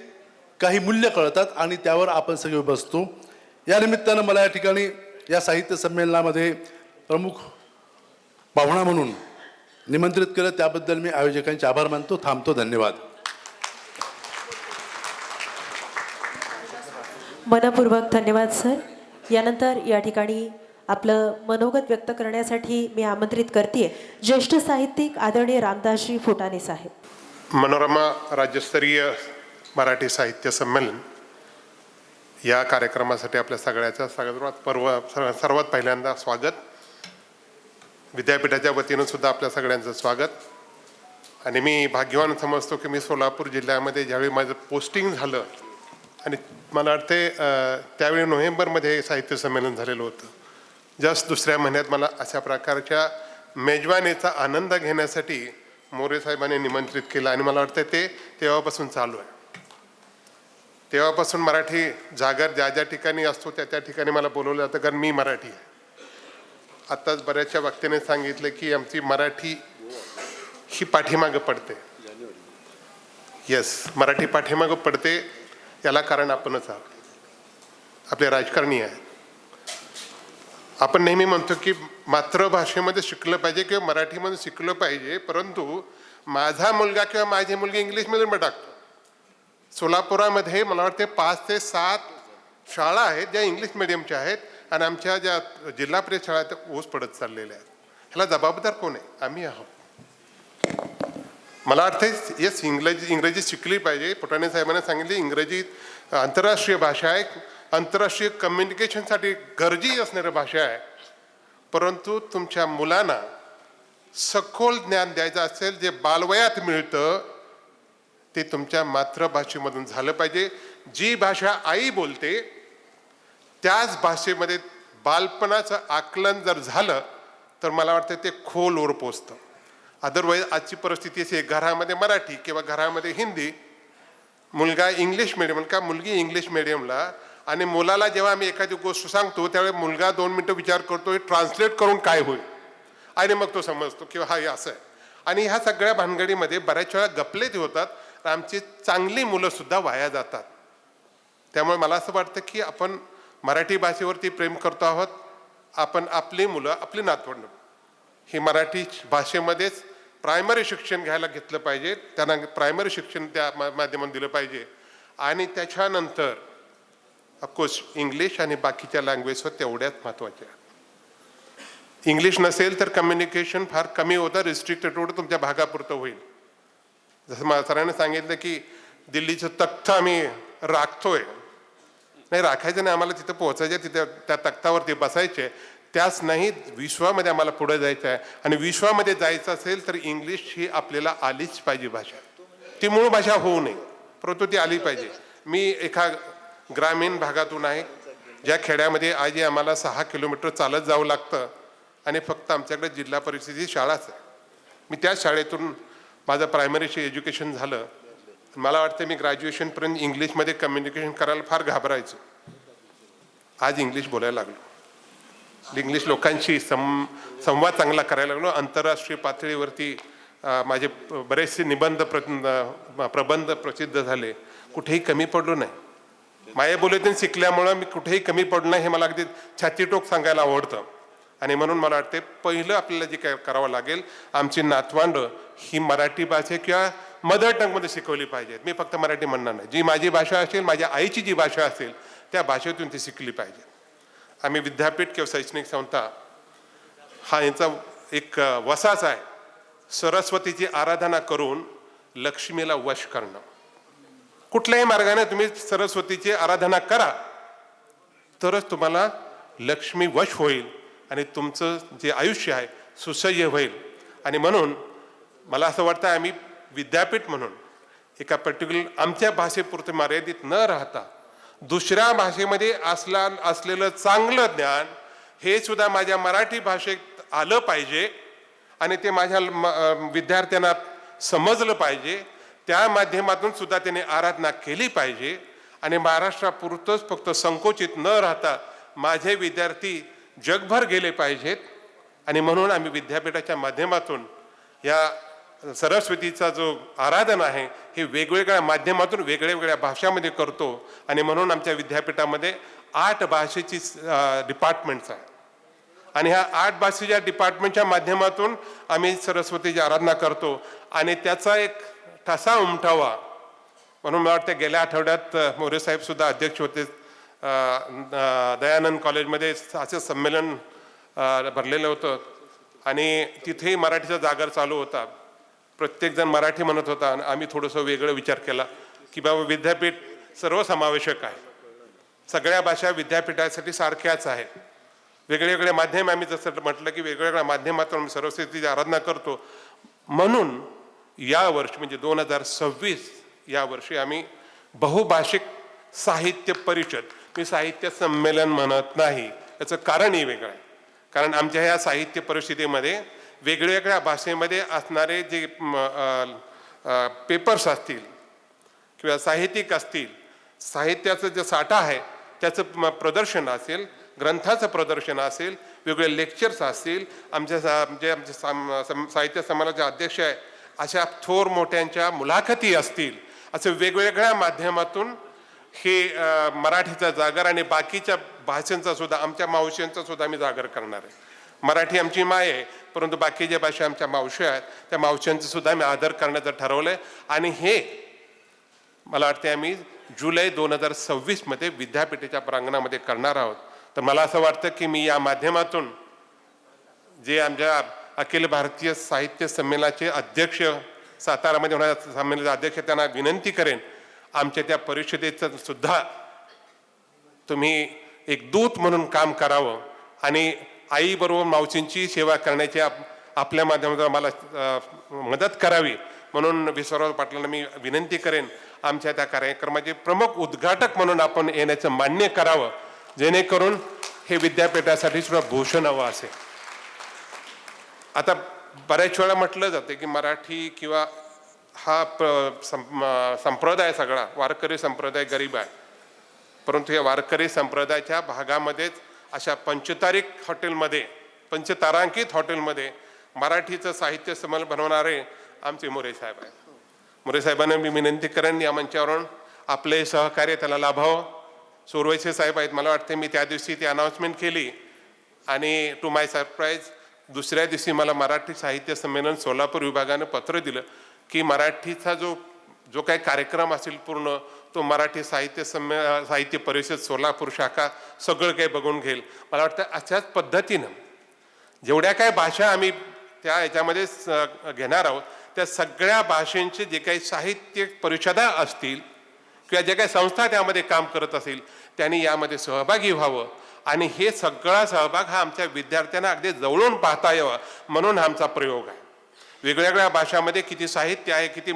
काही मूल्य कळतात आणि त्यावर आपण सगळे बसतो. या निमित्तानं मला या ठिकाणी या साहित्य संमेलनामध्ये प्रमुख पाहुणा म्हणून निमंत्रित केलं, त्याबद्दल मी आयोजकांचे आभार मानतो. थांबतो. धन्यवाद. मनपूर्वक धन्यवाद सर. यानंतर या ठिकाणी आपलं मनोगत व्यक्त करण्यासाठी मी आमंत्रित करते ज्येष्ठ साहित्यिक आदरणीय रामदासजी फुटाणे साहेब. मनोरमा राज्यस्तरीय मराठी साहित्य संमेलन या कार्यक्रमासाठी आपल्या सगळ्याचं सर्वात पहिल्यांदा स्वागत. विद्यापीठाच्या वतीनं सुद्धा आपल्या सगळ्यांचं स्वागत. आणि मी भाग्यवान समजतो की मी सोलापूर जिल्ह्यामध्ये ज्यावेळी माझं पोस्टिंग झालं आणि मला वाटते त्यावेळी नोव्हेंबरमध्ये साहित्य संमेलन झालेलं होतं. जस्ट दुसऱ्या महिन्यात मला अशा प्रकारच्या मेजवानीचा आनंद घेण्यासाठी मोरे साहेबांनी निमंत्रित केलं आणि मला वाटतं ते तेव्हापासून चालू आहे. तेव्हापासून मराठी जागर ज्या ज्या ठिकाणी असतो त्या ठिकाणी मला बोलवलं जातं, कारण मी मराठी आहे. आत्ताच बऱ्याचशा वक्त्याने सांगितलं की आमची मराठी ही पाठीमागं पडते. येस, मराठी पाठीमागं पडते. याला कारण आपणच आहोत, आपले राजकारणी आहेत. आपण नेहमी म्हणतो की मातृभाषेमध्ये शिकलं पाहिजे किंवा मराठीमध्ये शिकलं पाहिजे, परंतु माझा मुलगा किंवा माझी मुलगी इंग्लिश मिडियममध्ये टाकतो. सोलापुरामध्ये मला वाटते 5 ते 7 शाळा आहेत ज्या इंग्लिश मिडियमच्या आहेत आणि आमच्या ज्या जिल्हा परिषद शाळा त्या ओस पडत चाललेल्या आहेत. ह्याला जबाबदार कोण आहे? आम्ही आहोत. मला वाटतं येस, इंग्रजी शिकली पाहिजे. फुटाणे साहेबांनी सांगितले इंग्रजी आंतरराष्ट्रीय भाषा आहे, आंतरराष्ट्रीय कम्युनिकेशनसाठी गरजेची असणारी भाषा आहे. परंतु तुमच्या मुलांना सखोल ज्ञान द्यायचं असेल जे बालवयात मिळतं ते तुमच्या मातृभाषेमधून झालं पाहिजे. जी भाषा आई बोलते त्याच भाषेमध्ये बालपणाचं आकलन जर झालं तर मला वाटतं ते खोलवर पोचतं. अदरवाईज आजची परिस्थिती अशी आहे, घरामध्ये मराठी किंवा घरामध्ये हिंदी, मुलगा इंग्लिश मिडियम का मुलगी इंग्लिश मिडियमला, आणि मुलाला जेव्हा आम्ही एखादी गोष्ट सांगतो त्यावेळी मुलगा 2 मिनटं विचार करतो ट्रान्सलेट करून काय होईल आणि मग तो समजतो की हा हे असं आहे. आणि ह्या सगळ्या भानगडीमध्ये बऱ्याच वेळा गपलेत होतात, आमची चांगली मुलंसुद्धा वाया जातात. त्यामुळे मला असं वाटतं की आपण मराठी भाषेवरती प्रेम करतो आहोत. आपण आपली मुलं, आपली नातवंड ही मराठी भाषेमध्येच प्रायमरी शिक्षण घ्यायला घेतलं पाहिजे. त्यांना प्रायमरी शिक्षण त्या माध्यमातून दिलं पाहिजे आणि त्याच्यानंतर ऑफकोर्स इंग्लिश आणि बाकीच्या लँग्वेजवर तेवढ्याच महत्त्वाच्या आहेत. इंग्लिश नसेल तर कम्युनिकेशन फार कमी होतं, रिस्ट्रिक्टेड होतं, तुमच्या भागापुरतं होईल. जसं मला सरांनी सांगितलं की दिल्लीचं तख्त आम्ही राखतोय, नाही राखायचं नाही, आम्हाला तिथं पोहोचायचं, तिथं त्या तख्तावरती बसायचे. त्याच नाही, विश्वामध्ये आम्हाला पुढे जायचं आहे आणि विश्वामध्ये जायचं असेल तर इंग्लिश ही आपल्याला आलीच पाहिजे भाषा. ती मूळ भाषा होऊ नये परंतु ती आली पाहिजे. मी एका ग्रामीण भागातून आहे ज्या खेड्यामध्ये आजी आम्हाला 6 किलोमीटर चालत जावं लागतं आणि फक्त आमच्याकडे जिल्हा परिषदेची शाळाच आहे. मी त्या शाळेतून माझं प्रायमरीचे एज्युकेशन झालं. मला वाटतं मी ग्रॅज्युएशनपर्यंत इंग्लिशमध्ये कम्युनिकेशन करायला फार घाबरायचो. आज इंग्लिश बोलायला लागलो, इंग्लिश लोकांशी संवाद चांगला करायला लागलो. आंतरराष्ट्रीय पातळीवरती माझे बरेचसे निबंध प्रबंध प्रसिद्ध झाले. कुठेही कमी पडलो नाही. मायबोलीतून शिकल्यामुळं मी कुठेही कमी पडलो नाही हे मला अगदी छातीटोक सांगायला आवडतं. आणि म्हणून मला वाटते पहिलं आपल्याला जे काय करावं लागेल, आमची नातवांडं ही मराठी भाषा किंवा मदर टंगमध्ये शिकवली पाहिजेत. मी फक्त मराठी म्हणणार नाही, जी माझी भाषा असेल, माझ्या आईची जी भाषा असेल त्या भाषेतून ती शिकली पाहिजे. आम्ही विद्यापीठ किंवा शैक्षणिक संस्था हा यांचा एक वसाच आहे, सरस्वतीची आराधना करून लक्ष्मीला वश करणं. कुठल्याही मार्गाने तुम्ही सरस्वतीची आराधना करा तरच तुम्हाला लक्ष्मी वश होईल आणि तुमचं जे आयुष्य आहे सुसह्य होईल. आणि म्हणून मला असं वाटतं आम्ही विद्यापीठ म्हणून एका पर्टिक्युलर आमच्या भाषेपुरते मर्यादित न राहता दुसऱ्या भाषेमध्ये असलेलं चांगलं ज्ञान हे सुद्धा माझ्या मराठी भाषेत आलं पाहिजे आणि ते माझ्या विद्यार्थ्यांना समजलं पाहिजे. त्या माध्यमातून सुद्धा त्याने आराधना केली पाहिजे. आणि महाराष्ट्रापुरतंच फक्त संकोचित न राहता माझे विद्यार्थी जगभर गेले पाहिजेत. आणि म्हणून आम्ही विद्यापीठाच्या माध्यमातून या सरस्वतीचा जो आराधना आहे हे वेगवेगळ्या माध्यमातून वेगळ्या भाषामध्ये करतो. आणि म्हणून आमच्या विद्यापीठामध्ये 8 भाषेची डिपार्टमेंट्स आहेत आणि ह्या 8 भाषेच्या डिपार्टमेंटच्या माध्यमातून आम्ही सरस्वतीची आराधना करतो. आणि त्याचा एक ठसा उमटावा म्हणून मला वाटतं गेल्या आठवड्यात मोरे साहेब सुद्धा अध्यक्ष होते. दयानंद कॉलेजमध्ये असं संमेलन भरलेलं होतं आणि तिथेही मराठीचा जागर चालू होता. प्रत्येकजण मराठी म्हणत होता आणि आम्ही थोडंसं वेगळं विचार केला की बाबा विद्यापीठ सर्वसमावेशक आहे, सगळ्या भाषा विद्यापीठासाठी सारख्याच आहेत. वेगवेगळे माध्यम आम्ही जसं म्हटलं की वेगवेगळ्या माध्यमातून आम्ही सरस्वतीची आराधना करतो. म्हणून यावर्षी म्हणजे 2026 या वर्षी आम्ही बहुभाषिक साहित्य परिषद, मी साहित्य संमेलन म्हणत नाही, याचं कारणही वेगळं आहे. कारण आमच्या ह्या साहित्य परिषदेमध्ये वेगवेगळ्या भाषेमध्ये असणारे जे पेपर्स असतील किंवा साहित्यिक असतील, साहित्याचं जे साठा आहे त्याचं प्रदर्शन असेल, ग्रंथाचं प्रदर्शन असेल, वेगवेगळे लेक्चर्स असतील, आमच्या साहित्य संमेलनाचे अध्यक्ष आहे अशा थोर मोठ्यांच्या मुलाखती असतील, असे वेगवेगळ्या माध्यमातून हे मराठीचा जागर आणि बाकीच्या भाषांचा सुद्धा, आमच्या मावश्यांचा सुद्धा आम्ही जागर करणार आहे. मराठी आमची माय आहे, परंतु बाकी ज्या भाषा आमच्या मावशी आहेत त्या मावश्यांचं सुद्धा आम्ही आदर करण्याचं ठरवलं आहे. आणि हे मला वाटते आम्ही जुलै 2026 विद्यापीठाच्या प्रांगणामध्ये करणार आहोत. तर मला असं वाटतं की मी या माध्यमातून जे आमच्या अखिल भारतीय साहित्य संमेलनाचे अध्यक्ष, सातारामध्ये होणाऱ्या संमेलनाचे अध्यक्ष, त्यांना विनंती करेन आमच्या त्या परिषदेचं सुद्धा तुम्ही एक दूत म्हणून काम करावं आणि आईबरोबर मावशींची सेवा करण्याची आपल्या माध्यमातून आम्हाला मदत करावी. म्हणून विश्वराव पाटलांना मी विनंती करेन आमच्या त्या कार्यक्रमाचे प्रमुख उद्घाटक म्हणून आपण येण्याचं मान्य करावं, जेणेकरून हे विद्यापीठासाठी सुद्धा भूषण हवं असेल. आता बऱ्याच वेळा म्हटलं जाते की मराठी किंवा हा संप्रदाय सगळा वारकरी संप्रदाय गरीब आहे, परंतु या वारकरी संप्रदायाच्या भागामध्येच अशा पंचतारांकित हॉटेलमध्ये मराठीचं साहित्य संमेलन बनवणारे आमचे मोरे साहेब आहेत. मोरे साहेबांना मी विनंती करेन या मंचावरून आपले सहकार्य त्याला लाभावं. सुरवैसे साहेब आहेत, मला वाटते मी त्या दिवशी ती अनाऊन्समेंट केली आणि टू माय सरप्राईज दुसऱ्या दिवशी मला मराठी साहित्य संमेलन सोलापूर विभागानं पत्र दिलं की मराठीचा जो काही कार्यक्रम असेल पूर्ण तो मराठी साहित्य परिषद सोलापूर शाखा सगळं काही बघून घेईल. मला वाटतं अशाच पद्धतीनं जेवढ्या काय भाषा आम्ही त्या याच्यामध्ये घेणार आहोत त्या सगळ्या भाषांचे जे काही साहित्य परिषदा असतील किंवा जे काही संस्था त्यामध्ये काम करत असेल त्यांनी यामध्ये सहभागी व्हावं आणि हे सगळा सहभाग हा आमच्या विद्यार्थ्यांना अगदी जवळून पाहता यावा म्हणून आमचा प्रयोग आहे. वेगवेगळ्या भाषामध्ये किती साहित्य आहे, किती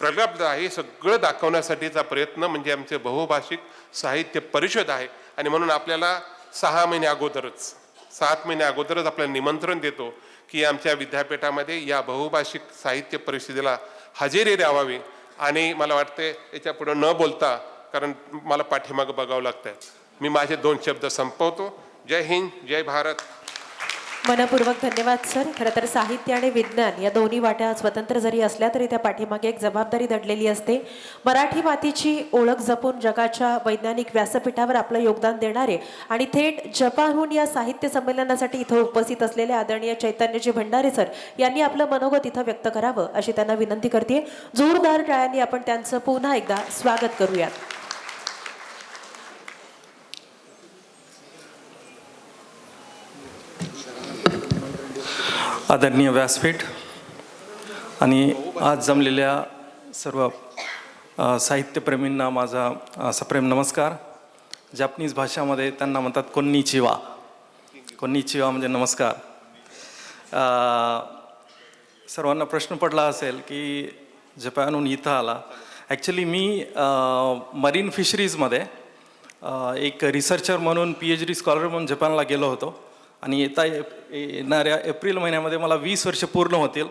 प्रगल्भ आहे, हे सगळं दाखवण्यासाठीचा प्रयत्न म्हणजे आमचे बहुभाषिक साहित्य परिषद आहे. आणि म्हणून आपल्याला 7 महिने अगोदरच 7 महिने अगोदरच आपल्याला निमंत्रण देतो की आमच्या विद्यापीठामध्ये या बहुभाषिक साहित्य परिषदेला हजेरी द्यावी. आणि मला वाटते याच्या पुढे न बोलता, कारण मला पाठीमागं बघावं लागतं, मी माझे 2 शब्द संपवतो. जय हिंद, जय भारत. मनपूर्वक धन्यवाद सर. खरं तर साहित्य आणि विज्ञान या दोन्ही वाट्या स्वतंत्र जरी असल्या तरी त्या पाठीमागे एक जबाबदारी दडलेली असते. मराठी मातीची ओळख जपून जगाच्या वैज्ञानिक व्यासपीठावर आपलं योगदान देणारे आणि थेट जपानहून या साहित्य संमेलनासाठी इथं उपस्थित असलेले आदरणीय चैतन्यजी भंडारे सर यांनी आपलं मनोगत इथं व्यक्त करावं अशी त्यांना विनंती करते. जोरदार टाळ्यांनी आपण त्यांचं पुन्हा एकदा स्वागत करूयात. आदरणीय व्यासपीठ आणि आज जमलेल्या सर्व साहित्यप्रेमींना माझा सप्रेम नमस्कार. जपानीज भाषामध्ये त्यांना म्हणतात कोन्निचिवा. कोन्निचिवा म्हणजे नमस्कार. सर्वांना प्रश्न पडला असेल की जपानहून इथं आला. ॲक्च्युली मी मरीन फिशरीजमध्ये एक रिसर्चर म्हणून PhD स्कॉलर म्हणून जपानला गेलो होतो आणि येणाऱ्या एप्रिल महिन्यामध्ये मला 20 वर्ष पूर्ण होतील.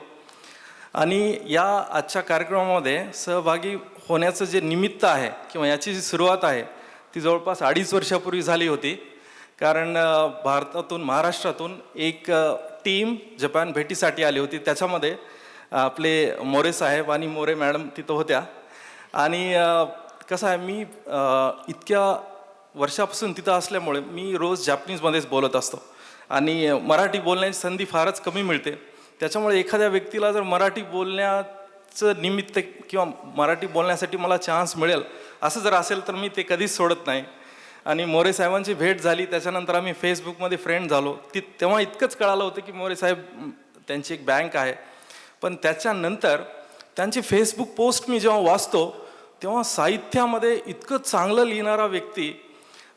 आणि या आजच्या कार्यक्रमामध्ये सहभागी होण्याचं जे निमित्त आहे किंवा याची जी सुरुवात आहे ती जवळपास 2.5 वर्षापूर्वी झाली होती. कारण भारतातून, महाराष्ट्रातून एक टीम जपान भेटीसाठी आली होती. त्याच्यामध्ये आपले मोरे साहेब आणि मोरे मॅडम तिथं होत्या. आणि कसं आहे, मी इतक्या वर्षापासून तिथं असल्यामुळे मी रोज जॅपनीजमध्येच बोलत असतो आणि मराठी बोलण्याची संधी फारच कमी मिळते. त्याच्यामुळे एखाद्या व्यक्तीला जर मराठी बोलण्याचं निमित्त किंवा मराठी बोलण्यासाठी मला चान्स मिळेल असं जर असेल तर मी ते कधीच सोडत नाही. आणि मोरे साहेबांची भेट झाली. त्याच्यानंतर आम्ही फेसबुकमध्ये फ्रेंड झालो. तेव्हा इतकंच कळालं होतं की मोरे साहेब त्यांची एक बँक आहे. पण त्याच्यानंतर त्यांची फेसबुक पोस्ट मी जेव्हा वाचतो तेव्हा साहित्यामध्ये इतकं चांगलं लिहिणारा व्यक्ती,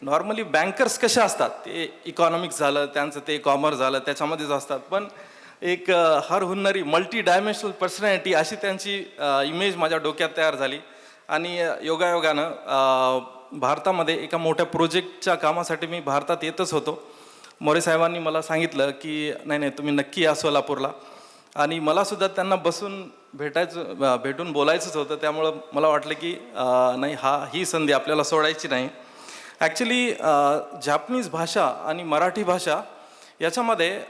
नॉर्मली बँकर्स कसे असतात, ते इकॉनॉमिक्स झालं, त्यांचं ते कॉमर्स झालं, त्याच्यामध्येच असतात. पण एक हर हुन्नरी मल्टी डायमेन्शनल पर्सनॅलिटी अशी त्यांची इमेज माझ्या डोक्यात तयार झाली. आणि योगायोगानं भारतामध्ये एका मोठ्या प्रोजेक्टच्या कामासाठी मी भारतात येतच होतो. मोरे साहेबांनी मला सांगितलं की नाही तुम्ही नक्की या सोलापूरला. आणि मलासुद्धा त्यांना बसून भेटून बोलायचंच होतं. त्यामुळं मला वाटलं की नाही, ही संधी आपल्याला सोडायची नाही. ॲक्च्युली जॅपनीज भाषा आणि मराठी भाषा याच्यामध्ये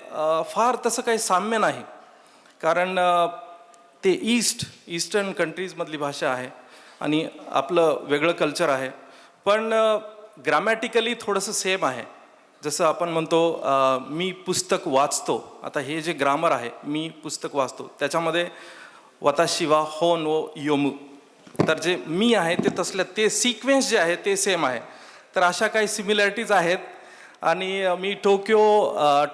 फार तसं काही साम्य नाही, कारण ते ईस्टर्न कंट्रीजमधली भाषा आहे आणि आपलं वेगळं कल्चर आहे. पण ग्रामॅटिकली थोडंसं सेम आहे. जसं आपण म्हणतो मी पुस्तक वाचतो, आता हे जे ग्रामर आहे, मी पुस्तक वाचतो, त्याच्यामध्ये वताशी वा होन व योमू, तर जे मी आहे ते तसल्या ते सिक्वेन्स जे आहे ते सेम आहे. तर अशा काही सिमिलॅरिटीज आहेत. आणि मी टोकियो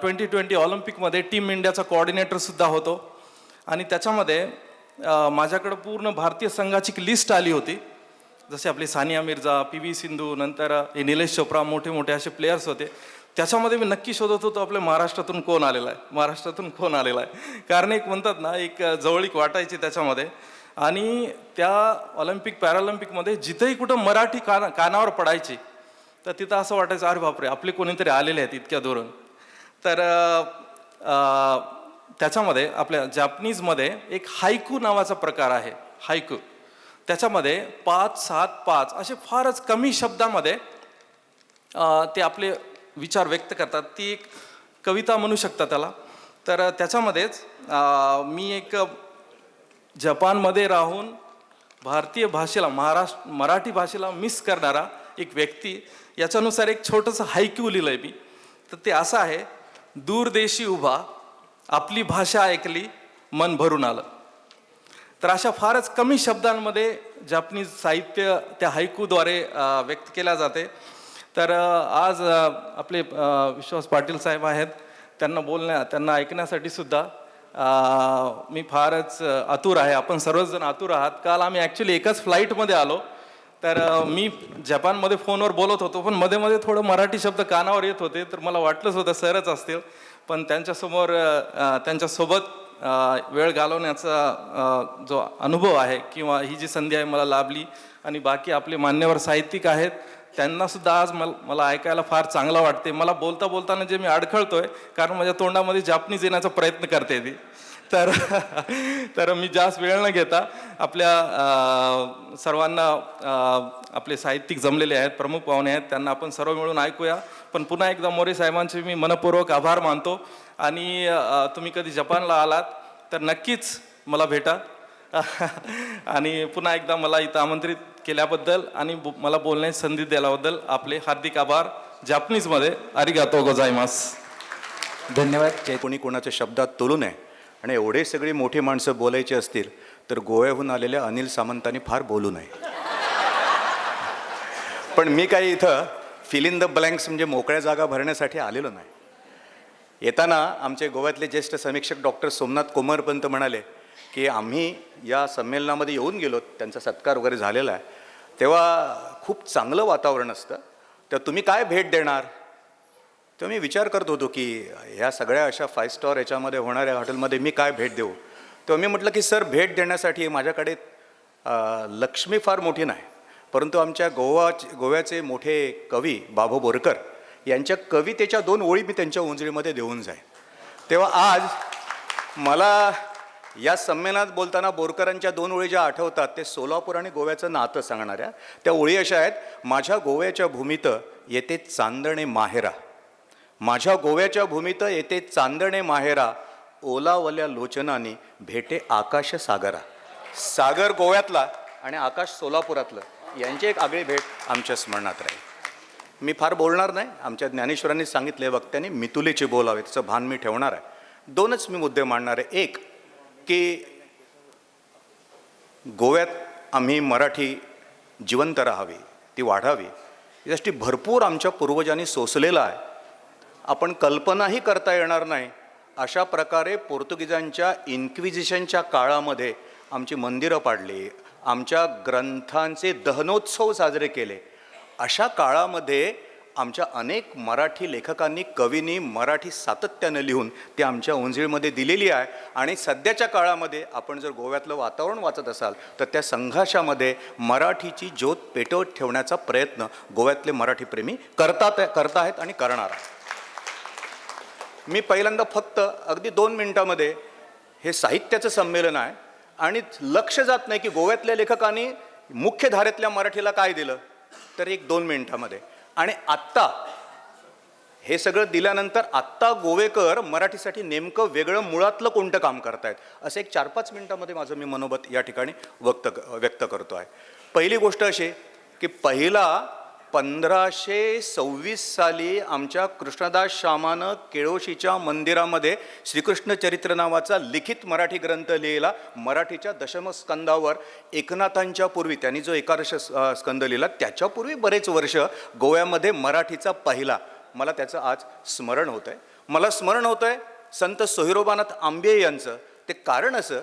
2020 ऑलिम्पिकमध्ये टीम इंडियाचा कोऑर्डिनेटरसुद्धा होतो. आणि त्याच्यामध्ये माझ्याकडं पूर्ण भारतीय संघाची लिस्ट आली होती. जसे आपले सानिया मिर्झा, PV सिंधू, नंतर हे निलेश चोप्रा, मोठे मोठे असे प्लेयर्स होते. त्याच्यामध्ये मी नक्की शोधत होतो आपल्या महाराष्ट्रातून कोण आलेला आहे. कारण एक म्हणतात ना, एक जवळीक वाटायची त्याच्यामध्ये. आणि त्या ऑलिम्पिक पॅरालिम्पिकमध्ये जिथेही कुठं मराठी कानावर पडायची तर तिथं असं वाटायचं, अरे बापरे, आपले कोणीतरी आलेले आहेत इतक्या दुरून. तर त्याच्यामध्ये आपल्या जॅपनीजमध्ये एक हायकू नावाचा प्रकार आहे. हायकू, त्याच्यामध्ये 5, 7, 5 असे फारच कमी शब्दामध्ये ते आपले विचार व्यक्त करतात. ती एक कविता म्हणू शकता त्याला. तर त्याच्यामध्येच मी एक जपानमध्ये राहून भारतीय भाषेला, मराठी भाषेला मिस करणारा एक व्यक्ती, याच्यानुसार एक छोटंसं हायक्यू लिहिलं आहे मी. तर ते असं आहे, दूरदेशी उभा आपली भाषा ऐकली मन भरून आलं. तर अशा फारच कमी शब्दांमध्ये जपानीज साहित्य त्या हायकूद्वारे व्यक्त केल्या जाते. तर आज आपले विश्वास पाटील साहेब आहेत, त्यांना ऐकण्यासाठी सुद्धा मी फारच आतुर आहे. आपण सर्वजण आतुर आहात. काल आम्ही ॲक्च्युली एकाच फ्लाईटमध्ये आलो. तर मी जपानमध्ये फोनवर बोलत होतो, पण मध्ये मध्ये थोडं मराठी शब्द कानावर येत होते. तर मला वाटलंच होतं सरच असतील, पण त्यांच्यासोबत वेळ घालवण्याचा जो अनुभव आहे किंवा ही जी संधी आहे मला लाभली. आणि बाकी आपले मान्यवर साहित्यिक आहेत, त्यांनासुद्धा आज मला ऐकायला फार चांगलं वाटते. मला बोलताना जे मी अडखळतोय, कारण माझ्या तोंडामध्ये जापनीज येण्याचा प्रयत्न करते ती. तर मी जास्त वेळ न घेता आपल्या सर्वांना, आपले साहित्यिक जमलेले आहेत, प्रमुख पाहुणे आहेत, त्यांना आपण सर्व मिळून ऐकूया. पण पुन्हा एकदा मोरे साहेबांचे मी मनपूर्वक आभार मानतो. आणि तुम्ही कधी जपानला आलात तर नक्कीच मला भेटा. आणि पुन्हा एकदा मला इथं आमंत्रित केल्याबद्दल आणि मला बोलण्याची संधी दिल्याबद्दल आपले हार्दिक आभार. जपानीजमध्ये आरिगातो गोजाइमास. धन्यवाद. कोणी कोणाच्या शब्दात तोलू नये. आणि एवढे सगळी मोठी माणसं बोलायची असतील तर गोव्याहून आलेल्या अनिल सामंतांनी फार बोलू नये. पण मी काही इथं फिल इन द ब्लँक्स म्हणजे मोकळ्या जागा भरण्यासाठी आलेलो नाही. येताना आमचे गोव्यातले ज्येष्ठ समीक्षक डॉक्टर सोमनाथ कोमरपंत म्हणाले की आम्ही या संमेलनामध्ये येऊन गेलो, त्यांचा सत्कार वगैरे झालेला आहे, तेव्हा खूप चांगलं वातावरण असतं, तर तुम्ही काय भेट देणार. तेव्हा मी विचार करत होतो की ह्या सगळ्या अशा 5 स्टार याच्यामध्ये होणाऱ्या हॉटेलमध्ये मी काय भेट देऊ. तेव्हा मी म्हटलं की सर, भेट देण्यासाठी माझ्याकडे लक्ष्मी फार मोठी नाही, परंतु आमच्या गोव्याचे मोठे कवी बाबू बोरकर यांच्या कवितेच्या 2 ओळी मी त्यांच्या उंजळीमध्ये देऊन जाईन. तेव्हा आज मला या संमेलनात बोलताना बोरकरांच्या 2 ओळी ज्या आठवतात ते सोलापूर आणि गोव्याचं नातं सांगणाऱ्या त्या ओळी अशा आहेत. माझ्या गोव्याच्या भूमीत येते चांदणे माहेरा, माझ्या गोव्याच्या भूमीत येते चांदणे माहेरा, ओलावल्या लोचनानी भेटे आकाश सागरा. सागर गोव्यातला आणि आकाश सोलापुरातलं, यांची एक आगळी भेट आमच्या स्मरणात राहील. मी फार बोलणार नाही. आमच्या ज्ञानेश्वरांनी सांगितले, वक्त्यांनी मितुलीचे बोलावे, त्याचं भान मी ठेवणार आहे. 2च मी मुद्दे मांडणार आहे. एक की गोव्यात आम्ही मराठी जिवंत राहावी, ती वाढावी, यासाठी भरपूर आमच्या पूर्वजांनी सोसलेला आहे. आपण कल्पनाही करता येणार नाही अशा प्रकारे पोर्तुगीजांच्या इन्क्विजिशनच्या काळामध्ये आमची मंदिरं पाडली, आमच्या ग्रंथांचे दहनोत्सव साजरे केले. अशा काळामध्ये आमच्या अनेक मराठी लेखकांनी, कवींनी मराठी सातत्यानं लिहून ते आमच्या ओंजळीमध्ये दिलेली आहे. आणि सध्याच्या काळामध्ये आपण जर गोव्यातलं वातावरण वाचत असाल तर त्या संघर्षामध्ये मराठीची ज्योत पेटवत ठेवण्याचा प्रयत्न गोव्यातले मराठी प्रेमी करत आहेत आणि करणार आहेत. मी पहिल्यांदा फक्त अगदी 2 मिनिटामध्ये हे साहित्याचं संमेलन आहे आणि लक्ष जात नाही की गोव्यातल्या लेखकांनी मुख्य धारेतल्या मराठीला काय दिलं, तर 1-2 मिनिटामध्ये. आणि आत्ता हे सगळं दिल्यानंतर आत्ता गोवेकर मराठीसाठी नेमकं वेगळं मुळातलं कोणतं काम करतायत असं 4-5 मिनिटामध्ये माझं मी मनोगत या ठिकाणी व्यक्त करतो आहे. पहिली गोष्ट अशी की पहिला 1526 साली आमच्या कृष्णदास श्यामानं केळोशीच्या मंदिरामध्ये श्रीकृष्ण चरित्र नावाचा लिखित मराठी ग्रंथ लिहिला. मराठीच्या दशमस्कंदावर एकनाथांच्या पूर्वी त्यांनी जो 11 स्कंद लिहिला त्याच्यापूर्वी बरेच वर्ष गोव्यामध्ये मराठीचा पहिला, मला त्याचं आज स्मरण होतं आहे. मला स्मरण होतं आहे संत सोहिरोबानाथ आंबे यांचं. ते कारण असं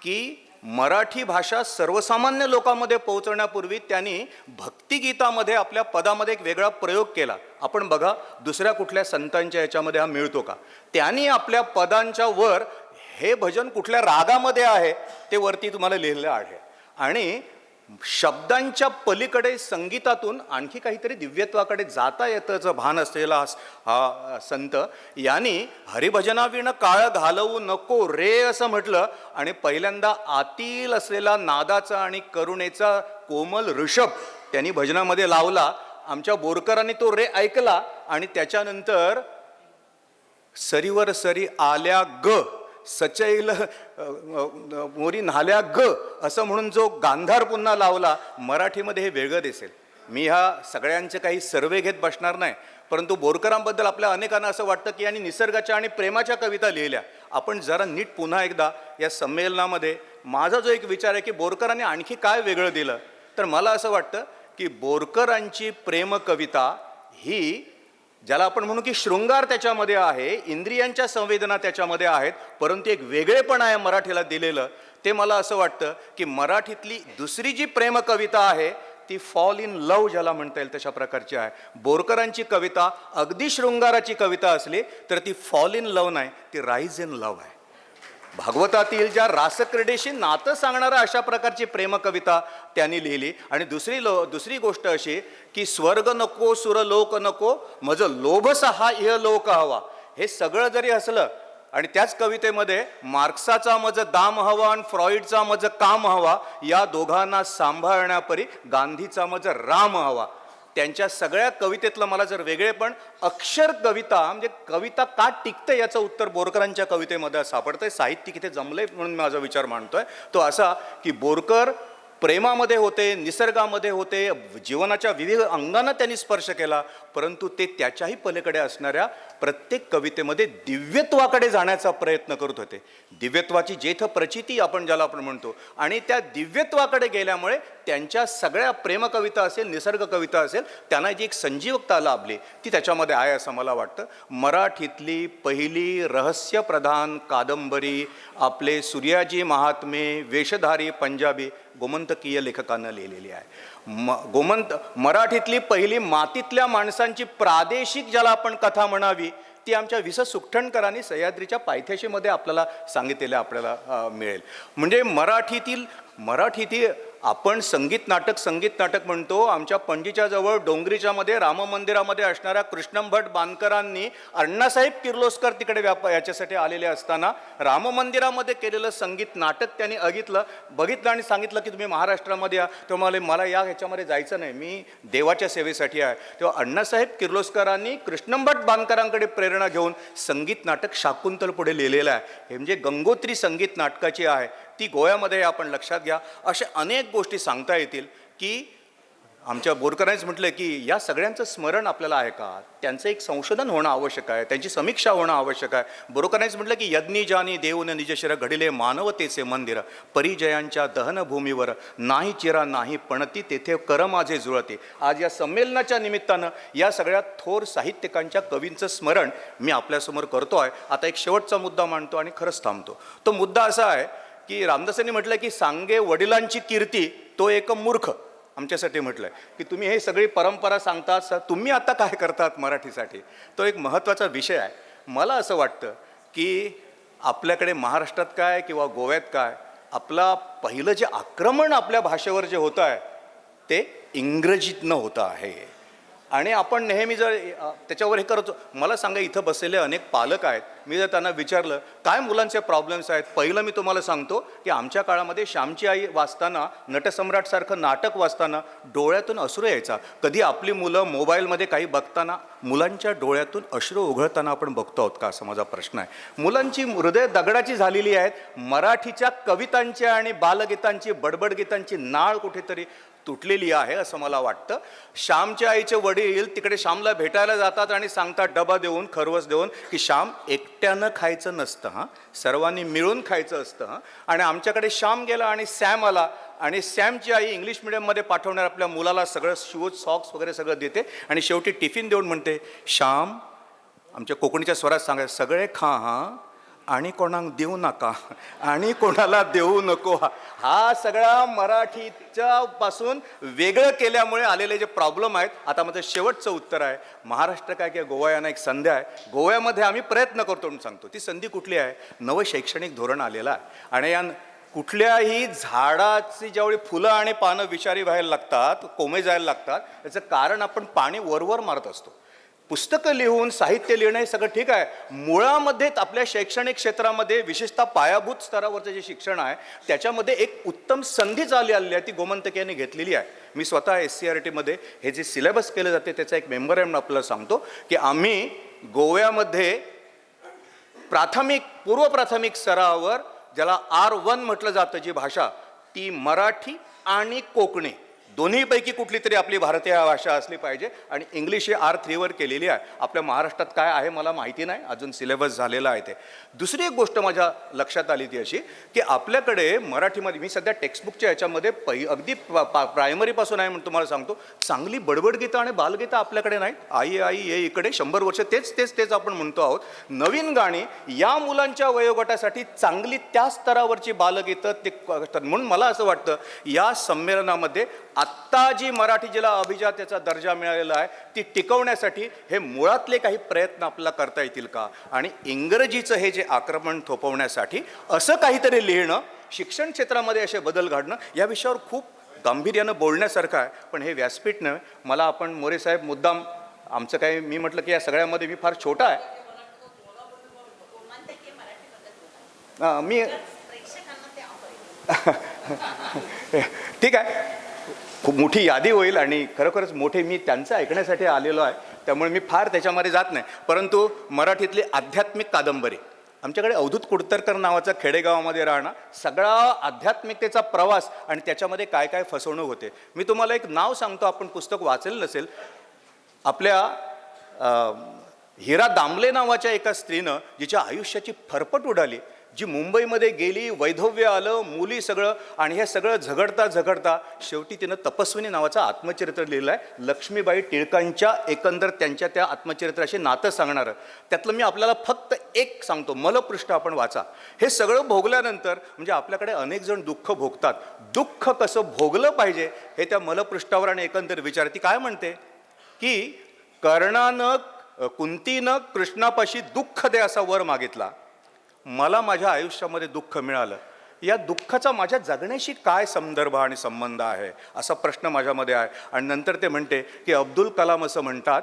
की मराठी भाषा सर्वसामान्य लोकांमध्ये पोहोचवण्यापूर्वी त्यांनी भक्तिगीतामध्ये आपल्या पदामध्ये एक वेगळा प्रयोग केला. आपण बघा दुसऱ्या कुठल्या संतांच्या याच्यामध्ये हा मिळतो का. त्यांनी आपल्या पदांच्या वर हे भजन कुठल्या रागामध्ये आहे ते वरती तुम्हाला लिहिलेलं आहे. आणि शब्दांच्या पलीकडे संगीतातून आणखी काहीतरी दिव्यत्वाकडे जाता येतंचं भान असलेला हा संत यांनी हरिभजनाविण काळ घालवू नको रे असं म्हटलं. आणि पहिल्यांदा आतील असलेला नादाचा आणि करुणेचा कोमल ऋषभ त्यांनी भजनामध्ये लावला. आमच्या बोरकरांनी तो रे ऐकला आणि त्याच्यानंतर सरीवर सरी आल्या ग सचैल मोरी न्हाल्या ग असं म्हणून जो गांधार पुन्हा लावला. मराठीमध्ये हे वेगळं दिसेल. मी ह्या सगळ्यांचे काही सर्वे घेत बसणार नाही, परंतु बोरकरांबद्दल आपल्या अनेकांना असं वाटतं की यांनी निसर्गाच्या आणि प्रेमाच्या कविता लिहिल्या. आपण जरा नीट पुन्हा एकदा या संमेलनामध्ये माझा जो एक विचार आहे की बोरकरांनी आणखी काय वेगळं दिलं, तर मला असं वाटतं की बोरकरांची प्रेमकविता ही ज्याला आपण म्हणू की शृंगार त्याच्यामध्ये आहे, इंद्रियांच्या संवेदना त्याच्यामध्ये आहेत, परंतु एक वेगळेपण आहे मराठीला दिलेलं. ते मला असं वाटतं की मराठीतली दुसरी जी प्रेमकविता आहे ती फॉल इन लव ज्याला म्हणता येईल तशा प्रकारची आहे. बोरकरांची कविता अगदी शृंगाराची कविता असली तर ती फॉल इन लव नाही, ती राईज इन लव आहे. भागवतातील ज्या रासक्रीडेशी नातं सांगणारा अशा प्रकारची प्रेमकविता त्यांनी लिहिली. आणि दुसरी गोष्ट अशी की स्वर्ग नको सुरलोक नको मज लोभसा हा इहलोक हवा. हे सगळं जरी असलं आणि त्याच कवितेमध्ये मार्क्साचा मज दाम हवा आणि फ्रॉइडचा मज काम हवा, या दोघांना सांभाळण्यापरी गांधीचा मज राम हवा. त्यांच्या सगळ्या कवितेतलं मला जर वेगळेपण अक्षर कविता म्हणजे कविता का टिकते याचं उत्तर बोरकरांच्या कवितेमध्ये सापडतंय. साहित्य किती जमलंय म्हणून माझा विचार मांडतोय तो असा की बोरकर प्रेमामध्ये होते, निसर्गामध्ये होते, जीवनाच्या विविध अंगांना त्यांनी स्पर्श केला, परंतु ते त्याच्याही पलीकडे असणाऱ्या प्रत्येक कवितेमध्ये दिव्यत्वाकडे जाण्याचा प्रयत्न करत होते. दिव्यत्वाची जेथ प्रचिती आपण ज्याला आपण म्हणतो, आणि त्या दिव्यत्वाकडे गेल्यामुळे त्यांच्या सगळ्या प्रेमकविता असेल, निसर्ग कविता असेल, त्यांना जी एक संजीवकता लाभली ती त्याच्यामध्ये आहे असं मला वाटतं. मराठीतली पहिली रहस्यप्रधान कादंबरी आपले सूर्याजी महात्मे वेशधारी पंजाबी गोमंतकीय लेखकांना लिहिलेली आहे. मराठीतली पहिली मातीतल्या माणसांची प्रादेशिक ज्याला आपण कथा म्हणावी ती आमच्या वि. स. सुखटणकरांनी सह्याद्रीच्या पायथ्याशीमध्ये आपल्याला सांगितलेलं आपल्याला मिळेल. म्हणजे मराठीतील आपण संगीत नाटक म्हणतो. आमच्या पणजीच्या जवळ डोंगरीच्या मध्ये राम मंदिरामध्ये असणाऱ्या कृष्णम भट बांदकरांनी अण्णासाहेब किर्लोस्कर तिकडे याच्यासाठी आलेले असताना राम मंदिरामध्ये केलेलं संगीत नाटक त्यांनी बघितलं आणि सांगितलं की तुम्ही महाराष्ट्रामध्ये या. तेव्हा मला ह्याच्यामध्ये जायचं नाही, मी देवाच्या सेवेसाठी आहे. तेव्हा अण्णासाहेब किर्लोस्करांनी कृष्णम भट बांदकरांकडे प्रेरणा घेऊन संगीत नाटक शाकुंतल पुढे लिहिलेलं आहे. हे म्हणजे गंगोत्री संगीत नाटकाची आहे ती गोव्यामध्ये आपण लक्षात घ्या. अशा अनेक गोष्टी सांगता येतील की आमच्या बोरकरांनीच म्हटलं की या सगळ्यांचं स्मरण आपल्याला आहे का, त्यांचं एक संशोधन होणं आवश्यक आहे, त्यांची समीक्षा होणं आवश्यक आहे. बोरकरांनीच म्हटलं की यज्ञी जानी देऊन निजशिर घडिले मानवतेचे मंदिर, परिजयांच्या दहनभूमीवर नाही चिरा नाही पणती, तेथे कर माझे जुळते. आज या संमेलनाच्या निमित्तानं या सगळ्या थोर साहित्यिकांच्या कवींचं स्मरण मी आपल्यासमोर करतो आहे. आता एक शेवटचा मुद्दा मांडतो आणि खरंच थांबतो. तो मुद्दा असा आहे की रामदासांनी म्हटलं की सांगे वडिलांची कीर्ती तो एक मूर्ख. आमच्यासाठी म्हटलं आहे की तुम्ही हे सगळी परंपरा सांगतात, तुम्ही आता काय करतात मराठीसाठी, तो एक महत्त्वाचा विषय आहे. मला असं वाटतं की आपल्याकडे महाराष्ट्रात काय किंवा गोव्यात काय, आपला पहिलं जे आक्रमण आपल्या भाषेवर जे होतं आहे ते इंग्रजीतनं होतं आहे. आणि आपण नेहमी जर त्याच्यावर हे करतो, मला सांगा इथं बसलेले अनेक पालक आहेत, मी जर त्यांना विचारलं काय मुलांचे प्रॉब्लेम्स आहेत, पहिलं मी तुम्हाला सांगतो की आमच्या काळामध्ये श्यामची आई वाचताना, नटसम्राटसारखं नाटक वाचताना डोळ्यातून अश्रू यायचा. कधी आपली मुलं मोबाईलमध्ये काही बघताना मुलांच्या डोळ्यातून अश्रू उघळताना आपण बघतो आहोत का, असा माझा प्रश्न आहे. मुलांची हृदय दगडाची झालेली आहेत. मराठीच्या कवितांची आणि बालगीतांची, बडबडगीतांची नाळ कुठेतरी तुटलेली आहे असं मला वाटतं. श्यामच्या आईचे वडील तिकडे श्यामला भेटायला जातात आणि सांगतात डबा देऊन, खरवस देऊन की श्याम एकट्यानं खायचं नसतं हां, सर्वांनी मिळून खायचं असतं हां. आणि आमच्याकडे श्याम गेला आणि सॅम आला आणि सॅमची आई इंग्लिश मिडियममध्ये पाठवणार आपल्या मुलाला सगळं शूज सॉक्स वगैरे सगळं देते आणि शेवटी टिफिन देऊन म्हणते श्याम, आमच्या कोकणीच्या स्वरात सांगायचं, सगळे खा हां आणि कोणाक देऊ नका आणि कोणाला देऊ नको. हा सगळा मराठीच्या पासून वेगळं केल्यामुळे आलेले जे प्रॉब्लेम आहेत. आता माझं शेवटचं उत्तर आहे, महाराष्ट्र काय किंवा गोवा यांना एक संधी आहे. गोव्यामध्ये आम्ही प्रयत्न करतो म्हणून सांगतो. ती संधी कुठली आहे, नवं शैक्षणिक धोरण आलेलं आहे. आणि या कुठल्याही झाडाची ज्यावेळी फुलं आणि पानं विषारी व्हायला लागतात, कोमे जायला लागतात, याचं कारण आपण पाणी वरवर मारत असतो. पुस्तकं लिहून साहित्य लिहिणं हे सगळं ठीक आहे, मुळामध्ये आपल्या शैक्षणिक क्षेत्रामध्ये विशेषतः पायाभूत स्तरावरचं जे शिक्षण आहे त्याच्यामध्ये एक उत्तम संधी आलेली आहे, ती गोमंतक यांनी घेतलेली आहे. मी स्वतः SCRT हे जे सिलेबस केलं जाते त्याचा एक मेंबर आहे म्हणून आपल्याला सांगतो की आम्ही गोव्यामध्ये प्राथमिक, पूर्व प्राथमिक स्तरावर ज्याला R1 म्हटलं जातं जी भाषा, ती मराठी आणि कोकणी दोन्हीपैकी कुठली तरी आपली भारतीय भाषा असली पाहिजे आणि इंग्लिश हे R3 केलेली आहे. आपल्या महाराष्ट्रात काय आहे मला माहिती नाही, अजून सिलेबस झालेला आहे ते. दुसरी एक गोष्ट माझ्या लक्षात आली ती अशी की आपल्याकडे मराठीमध्ये, मी सध्या टेक्स्टबुकच्या याच्यामध्ये अगदी प्रायमरीपासून आहे म्हणून तुम्हाला सांगतो, चांगली बडबडगीतं आणि बालगीतं आपल्याकडे नाहीत. आई आई ये इकडे 100 वर्ष तेच आपण म्हणतो आहोत. नवीन गाणी या मुलांच्या वयोगटासाठी चांगली त्या स्तरावरची बालगीतं ते करतात. म्हणून मला असं वाटतं या संमेलनामध्ये आत्ता जी मराठी जिला अभिजात्याचा दर्जा मिळालेला आहे ती टिकवण्यासाठी हे मुळातले काही प्रयत्न आपल्याला करता येतील का, आणि इंग्रजीचं हे जे आक्रमण थोपवण्यासाठी असं काहीतरी लिहिणं, शिक्षण क्षेत्रामध्ये असे बदल घडणं, या विषयावर खूप गांभीर्यानं बोलण्यासारखं आहे. पण हे व्यासपीठ नव्हे. मला आपण मोरे साहेब मुद्दाम आमचं काय, मी म्हटलं की या सगळ्यामध्ये मी फार छोटा आहे, मी ठीक आहे, खूप मोठी यादी होईल आणि खरोखरच मोठे मी त्यांचं ऐकण्यासाठी आलेलो आहे, त्यामुळे मी फार त्याच्यामध्ये जात नाही. परंतु मराठीतली आध्यात्मिक कादंबरी, आमच्याकडे अवधूत कुडतरकर नावाचा खेडेगावामध्ये राहणं, सगळा आध्यात्मिकतेचा प्रवास आणि त्याच्यामध्ये काय काय फसवणूक होते. मी तुम्हाला एक नाव सांगतो, आपण पुस्तक वाचलेलं नसेल. आपल्या हिरा दामले नावाच्या एका स्त्रीनं जिच्या आयुष्याची फरफट उडाली, जी मुंबईमध्ये गेली, वैधव्य आलं, मुली सगळं, आणि हे सगळं झगडता शेवटी तिनं तपस्विनी नावाचं आत्मचरित्र लिहिलं आहे. लक्ष्मीबाई टिळकांच्या एकंदर त्यांच्या त्या आत्मचरित्राशी नातं सांगणारं. त्यातलं मी आपल्याला फक्त एक सांगतो, मलपृष्ठ आपण वाचा. हे सगळं भोगल्यानंतर, म्हणजे आपल्याकडे अनेक जण दुःख भोगतात, दुःख कसं भोगलं पाहिजे हे त्या मलपृष्ठावर आणि एकंदर विचार. ती काय म्हणते की कर्णानं, कुंतीनं कृष्णापाशी दुःख दे असा वर मागितला, मला माझ्या आयुष्यामध्ये दुःख मिळालं, या दुःखाचा माझ्या जगण्याशी काय संदर्भ आणि संबंध आहे असा प्रश्न माझ्यामध्ये आहे. आणि नंतर ते म्हणते की अब्दुल कलाम असं म्हणतात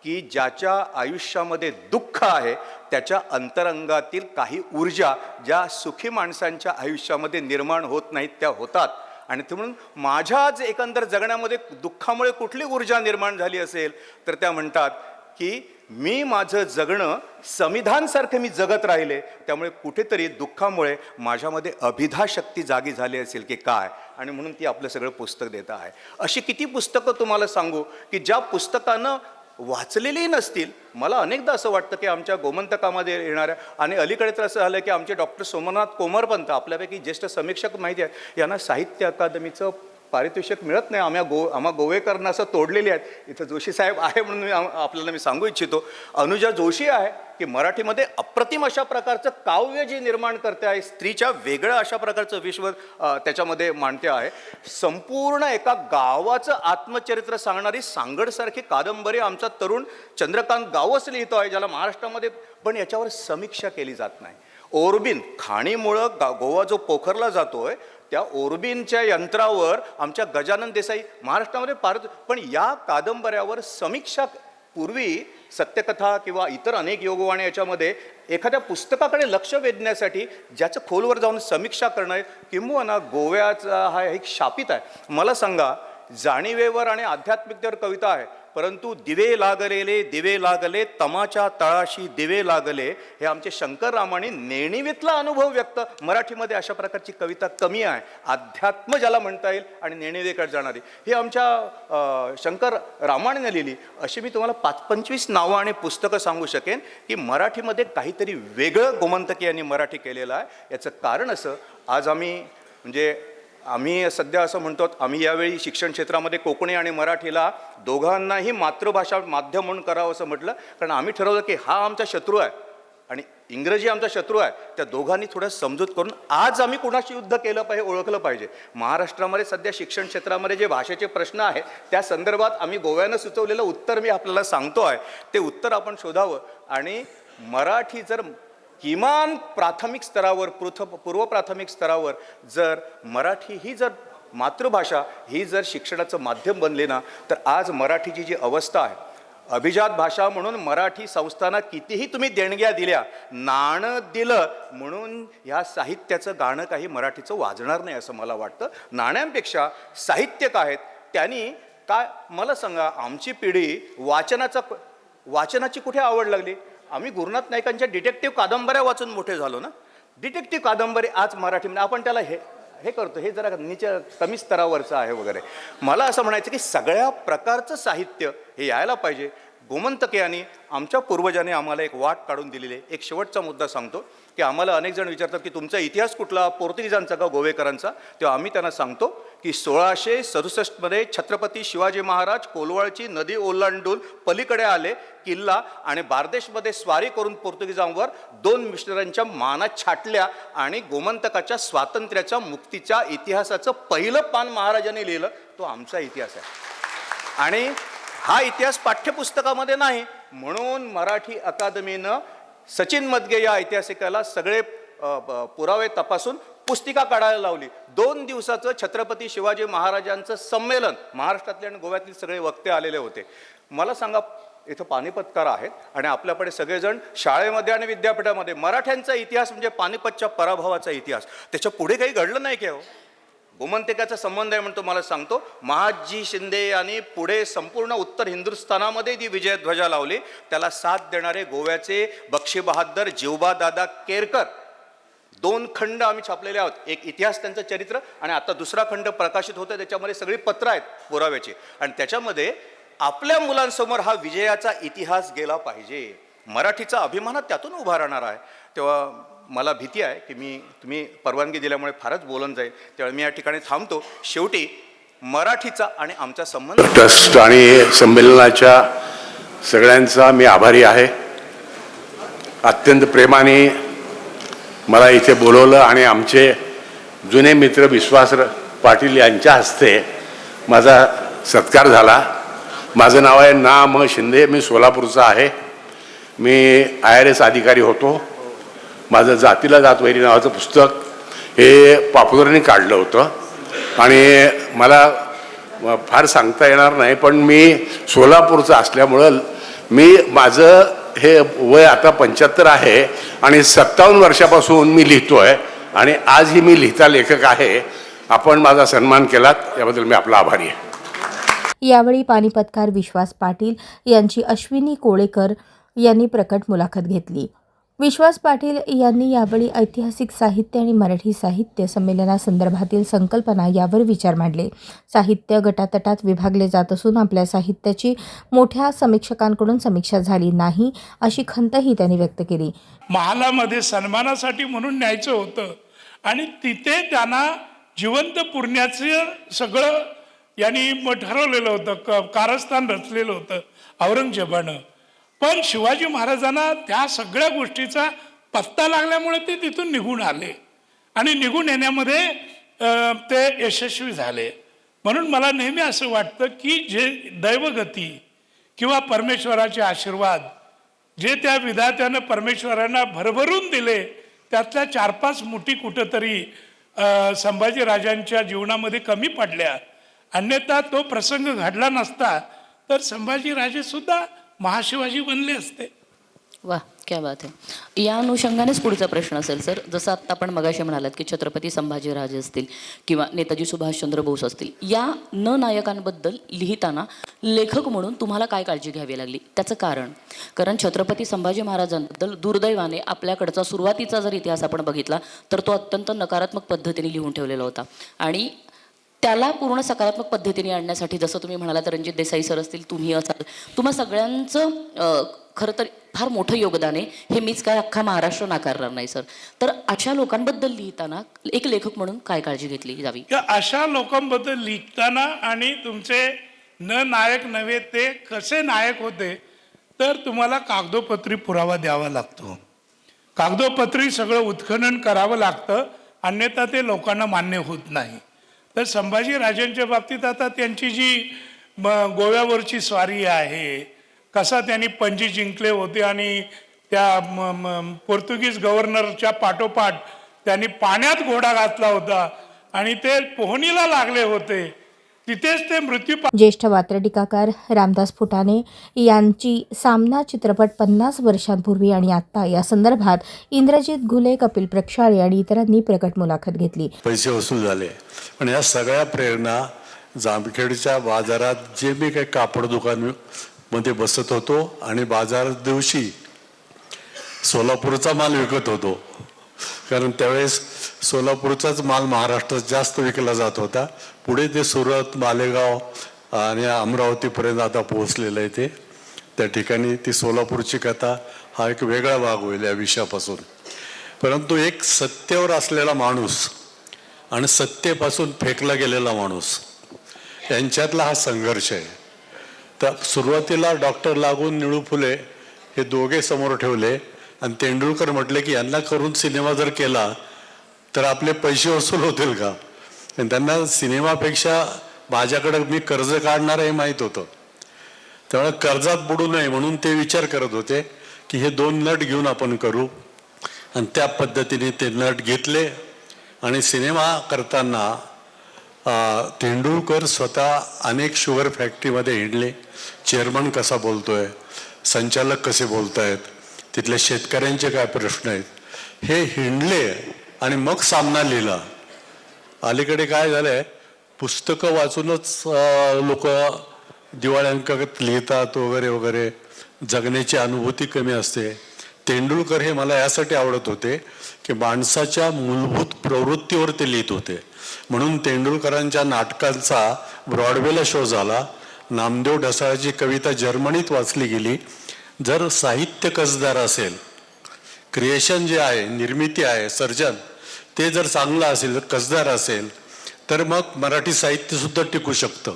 की ज्याच्या आयुष्यामध्ये दुःख आहे त्याच्या अंतरंगातील काही ऊर्जा ज्या सुखी माणसांच्या आयुष्यामध्ये निर्माण होत नाहीत त्या होतात. आणि ते म्हणून माझ्याच एकंदर जगण्यामध्ये दुःखामुळे कुठली ऊर्जा निर्माण झाली असेल तर त्या म्हणतात की मी माझं जगणं संविधानसारखं मी जगत राहिले, त्यामुळे कुठेतरी दुःखामुळे माझ्यामध्ये अभिधा शक्ती जागी झाली असेल की काय, आणि म्हणून ती आपलं सगळं पुस्तक देत आहे. अशी किती पुस्तकं तुम्हाला सांगू की ज्या पुस्तकानं वाचलेली नसतील. मला अनेकदा असं वाटतं की आमच्या गोमंतकामध्ये येणाऱ्या, आणि अलीकडे तर असं झालं की आमचे डॉक्टर सोमनाथ कोमरपंत, आपल्यापैकी ज्येष्ठ समीक्षक माहिती आहे, यांना साहित्य अकादमीचं पारितोषिक मिळत नाही. आम्हा गोवेकरांना असं तोडलेली आहेत. इथं जोशी साहेब आहे म्हणून आपल्याला मी सांगू इच्छितो. अनुजा जोशी आहे की मराठीमध्ये अप्रतिम अशा प्रकारचं काव्य जे निर्माण करते आहे, स्त्रीच्या वेगळं अशा प्रकारचं विश्व त्याच्यामध्ये मांडते आहे. संपूर्ण एका गावाचं आत्मचरित्र सांगणारी सांगडसारखी कादंबरी आमचा तरुण चंद्रकांत गावस लिहितो आहे, ज्याला महाराष्ट्रामध्ये पण याच्यावर समीक्षा केली जात नाही. ओरबिन खाणीमुळं गोवा जो पोखरला जातोय, त्या ओरबिनच्या यंत्रावर आमच्या गजानन देसाई महाराष्ट्रामध्ये पण या कादंबऱ्यावर समीक्षा पूर्वी सत्यकथा किंवा इतर अनेक योगवाणी याच्यामध्ये एखाद्या पुस्तकाकडे लक्ष वेधण्यासाठी ज्याचं खोलवर जाऊन समीक्षा करणं किंवा गोव्याचा हा एक शापित आहे. मला सांगा, जाणीवेवर आणि आध्यात्मिकतेवर कविता आहे, परंतु दिवे लागले तमाच्या तळाशी दिवे लागले, हे आमचे शंकररामाने नेणिवीतला अनुभव व्यक्त. मराठीमध्ये अशा प्रकारची कविता कमी आहे, अध्यात्म ज्याला म्हणता येईल आणि नेणिवेकडे जाणारी, ही आमच्या शंकररामाने लिहिली. अशी मी तुम्हाला 25 नावं आणि पुस्तकं सांगू शकेन की मराठीमध्ये काहीतरी वेगळं गोमंतकी यांनी मराठी केलेलं आहे. याचं कारण असं, आज आम्ही सध्या असं म्हणतो, आम्ही यावेळी शिक्षण क्षेत्रामध्ये कोकणी आणि मराठीला दोघांनाही मातृभाषा माध्यम म्हणून करावं असं म्हटलं, कारण आम्ही ठरवलं की हा आमचा शत्रू आहे आणि इंग्रजी आमचा शत्रू आहे. त्या दोघांनी थोडं समजूत करून आज आम्ही कुणाशी युद्ध केलं पाहिजे, ओळखलं पाहिजे. महाराष्ट्रामध्ये सध्या शिक्षण क्षेत्रामध्ये जे भाषेचे प्रश्न आहेत त्या संदर्भात आम्ही गोव्यानं सुचवलेलं उत्तर मी आपल्याला सांगतो आहे, ते उत्तर आपण शोधावं. आणि मराठी जर किमान प्राथमिक स्तरावर, पूर्व प्राथमिक स्तरावर जर मराठी ही जर मातृभाषा ही जर शिक्षणाचं माध्यम बनले ना, तर आज मराठीची जी अवस्था आहे, अभिजात भाषा म्हणून मराठी संस्थांना कितीही तुम्ही देणग्या दिल्या, नाणं दिलं म्हणून ह्या साहित्याचं गाणं काही मराठीचं वाजणार नाही असं मला वाटतं. नाण्यांपेक्षा साहित्यक आहेत त्यांनी काय, मला सांगा, आमची पिढी वाचनाची कुठे आवड लागली? आम्ही गुरुनाथ नाईकांच्या डिटेक्टिव्ह कादंबऱ्या वाचून मोठे झालो ना. डिटेक्टिव्ह कादंबरी आज मराठीमध्ये आपण त्याला हे करतो, हे जरा कमी स्तरावरचं आहे वगैरे. मला असं म्हणायचं की सगळ्या प्रकारचं साहित्य हे यायला पाहिजे. गोमंतके यांनी आमच्या पूर्वजांनी आम्हाला एक वाट काढून दिलेली आहे. एक शेवटचा मुद्दा सांगतो की आम्हाला अनेक जण विचारतात की तुमचा इतिहास कुठला, पोर्तुगीजांचा का गोवेकरांचा? तेव्हा आम्ही त्यांना सांगतो की 1667 छत्रपती शिवाजी महाराज कोलवाळची नदी ओलांडून पलीकडे आले, किल्ला आणि बारदेशमध्ये स्वारी करून पोर्तुगीजांवर 2 मिशनऱ्यांच्या माना छाटल्या आणि गोमंतकाच्या स्वातंत्र्याच्या मुक्तीच्या इतिहासाचं पहिलं पान महाराजांनी लिहिलं. तो आमचा इतिहास आहे आणि हा इतिहास पाठ्यपुस्तकामध्ये नाही. म्हणून मराठी अकादमीनं सचिन मदगे या ऐतिहासिकाला सगळे पुरावे तपासून पुस्तिका काढायला लावली. 2 दिवसाचं छत्रपती शिवाजी महाराजांचं संमेलन, महाराष्ट्रातले आणि गोव्यातले सगळे वक्ते आलेले होते. मला सांगा, इथं पानिपतकार आहेत आणि आपल्याकडे सगळेजण शाळेमध्ये आणि विद्यापीठामध्ये मराठ्यांचा इतिहास म्हणजे पानिपतच्या पराभवाचा इतिहास, त्याच्या पुढे काही घडलं नाही का हो? गोमंतकाचा संबंध आहे म्हणतो. मला सांगतो, महादजी शिंदे यांनी पुढे संपूर्ण उत्तर हिंदुस्थानामध्ये जी विजयध्वजा लावली, त्याला साथ देणारे गोव्याचे बक्षी बहादर जीवबादादा केरकर, 2 खंड आम्ही छापलेले आहोत. एक इतिहास त्यांचं चरित्र आणि आता दुसरा खंड प्रकाशित होतं, त्याच्यामध्ये सगळी पत्र आहेत पुराव्याची, आणि त्याच्यामध्ये आपल्या मुलांसमोर हा विजयाचा इतिहास गेला पाहिजे. मराठीचा अभिमान त्यातून उभा राहणार आहे. तेव्हा मला भीती आहे की तुम्ही परवानगी दिल्यामुळे फारच बोलून जाईल, त्यावेळी मी या ठिकाणी थांबतो. शेवटी मराठीचा आणि आमचा संबंध, ट्रस्ट आणि संमेलनाच्या सगळ्यांचा मी आभारी आहे. अत्यंत प्रेमाने मला इथे बोलवलं आणि आमचे जुने मित्र विश्वास पाटील यांच्या हस्ते माझा सत्कार झाला. माझं नाव आहे ना शिंदे, मी सोलापूरचा आहे. मी IRS अधिकारी होतो. माझं जातीला जात वैरी नावाचं पुस्तक हे पापुलरने काढलं होतं आणि मला फार सांगता येणार नाही, पण मी सोलापूरचा असल्यामुळं माझं हे वय आता 75 आहे आणि 57 वर्षापासून मी लिहितोय आणि आजही मी लिहिता लेखक आहे. आपण माझा सन्मान केलात याबद्दल मी आपला आभारी आहे. यावेळी पानिपतकार विश्वास पाटील यांची अश्विनी कोळेकर यांनी प्रकट मुलाखत घेतली. विश्वास पाटील यांनी यावेळी ऐतिहासिक साहित्य आणि मराठी साहित्य संमेलनासंदर्भातील संकल्पना यावर विचार मांडले. साहित्य गटातटात विभागले जात असून आपल्या साहित्याची मोठ्या समीक्षकांकडून समीक्षा झाली नाही अशी खंतही त्यांनी व्यक्त केली. महालामध्ये सन्मानासाठी म्हणून न्यायचं होतं आणि तिथे त्यांना जिवंत पुरण्याचं सगळं यांनी ठरवलेलं होतं, कारस्थान रचलेलं होतं औरंगजेबानं. पण शिवाजी महाराजांना त्या सगळ्या गोष्टीचा पत्ता लागल्यामुळे ते तिथून निघून आले आणि निघून येण्यामध्ये ते यशस्वी झाले. म्हणून मला नेहमी असं वाटतं की जे दैवगती किंवा परमेश्वराचे आशीर्वाद जे त्या विधात्यानं परमेश्वरांना भरभरून दिले त्यातल्या 4-5 मुठी कुठंतरी संभाजीराजांच्या जीवनामध्ये कमी पडल्या. अन्यथा तो प्रसंग घडला नसता तर संभाजीराजे सुद्धा महाशिवाजी बनले असते. वा, क्या बात आहे. या अनुषंगानेच पुढचा प्रश्न असेल सर. जसं आत्ता आपण मगाशी म्हणालात की छत्रपती संभाजीराजे असतील किंवा नेताजी सुभाषचंद्र बोस असतील, या न नायकांबद्दल लिहिताना लेखक म्हणून तुम्हाला काय काळजी घ्यावी लागली? त्याचं कारण छत्रपती संभाजी महाराजांबद्दल दुर्दैवाने आपल्याकडचा सुरुवातीचा जर इतिहास आपण बघितला तर तो अत्यंत नकारात्मक पद्धतीने लिहून ठेवलेला होता आणि त्याला पूर्ण सकारात्मक पद्धतीने आणण्यासाठी जसं तुम्ही म्हणालात रणजित देसाई सर असतील, तुम्ही असाल, तुम्हा सगळ्यांचं खरं तर फार मोठं योगदान आहे. हे मीच काय अख्खा महाराष्ट्र नाकारणार नाही सर. तर अशा लोकांबद्दल लिहिताना एक लेखक म्हणून काय काळजी घेतली जावी? अशा लोकांबद्दल लिहिताना आणि तुमचे न नायक नव्हे ते कसे नायक होते तर तुम्हाला कागदोपत्री पुरावा द्यावा लागतो. कागदोपत्री सगळं उत्खनन करावं लागतं, अन्यथा ते लोकांना मान्य होत नाही. तर संभाजीराजांच्या बाबतीत आता त्यांची जी गोव्यावरची स्वारी आहे, कसा त्यांनी पणजी जिंकले होते आणि त्या पोर्तुगीज गव्हर्नरच्या पाठोपाठ त्यांनी पाण्यात घोडा घातला होता आणि ते पोहणीला लागले होते, तिथेच ते मृत्यू. ज्येष्ठ वात्रटिकाकार रामदास फुटाणे यांची सामना चित्रपट 50 वर्षांपूर्वी आणि आत्ता या संदर्भात इंद्रजित घुले, कपिल प्रक्षाळे आणि इतरांनी प्रकट मुलाखत घेतली. पैसे वसूल झाले पण या सगळ्या प्रेरणा जामखेडच्या बाजारात जे मी काही कापड दुकान मध्ये बसत होतो आणि बाजार दिवशी सोलापूरचा माल विकत होतो, कारण त्यावेळेस सोलापूरचाच माल महाराष्ट्रात जास्त विकला जात होता. पुढे ते सुरत, मालेगाव आणि अमरावतीपर्यंत आता पोहोचलेलं आहे. ते त्या ठिकाणी ती सोलापूरची कथा हा एक वेगळा भाग होईल या विषयापासून. परंतु एक सत्तेवर असलेला माणूस आणि सत्तेपासून फेकला गेलेला माणूस यांच्यातला हा संघर्ष आहे. तर सुरुवातीला डॉक्टर लागून निळू फुले हे दोघे समोर ठेवले आणि तेंडुलकर म्हटले की यांना करून सिनेमा जर केला तर आपले पैसे वसूल होतील का? आणि त्यांना सिनेमापेक्षा माझ्याकडे मी कर्ज काढणार हे माहीत होतं. त्यामुळे कर्जात बुडू नये म्हणून ते विचार करत होते की हे 2 नट घेऊन आपण करू. आणि त्या पद्धतीने ते नट घेतले आणि सिनेमा करताना तेंडुलकर स्वतः अनेक शुगर फॅक्टरीमध्ये हिंडले. चेअरमन कसा बोलतोय, संचालक कसे बोलतायत, तिथल्या शेतकऱ्यांचे काय प्रश्न आहेत, हे हिंडले आणि मग सामना लिहिला. अलीकडे काय झालंय, पुस्तकं वाचूनच लोक दिवाळ्यांकत लिहितात वगैरे वगैरे, जगण्याची अनुभूती कमी असते. तेंडुलकर हे मला यासाठी आवडत होते की माणसाच्या मूलभूत प्रवृत्तीवर ते लिहित होते. म्हणून तेंडुलकरांच्या नाटकांचा ब्रॉडवेला शो झाला. नामदेव ढसाळची कविता जर्मनीत वाचली गेली. जर साहित्य कसदार असेल, क्रिएशन जे आहे, निर्मिती आहे, सर्जन ते जर चांगलं असेल, कसदार असेल, तर मग मराठी साहित्य सुद्धा टिकू शकतं.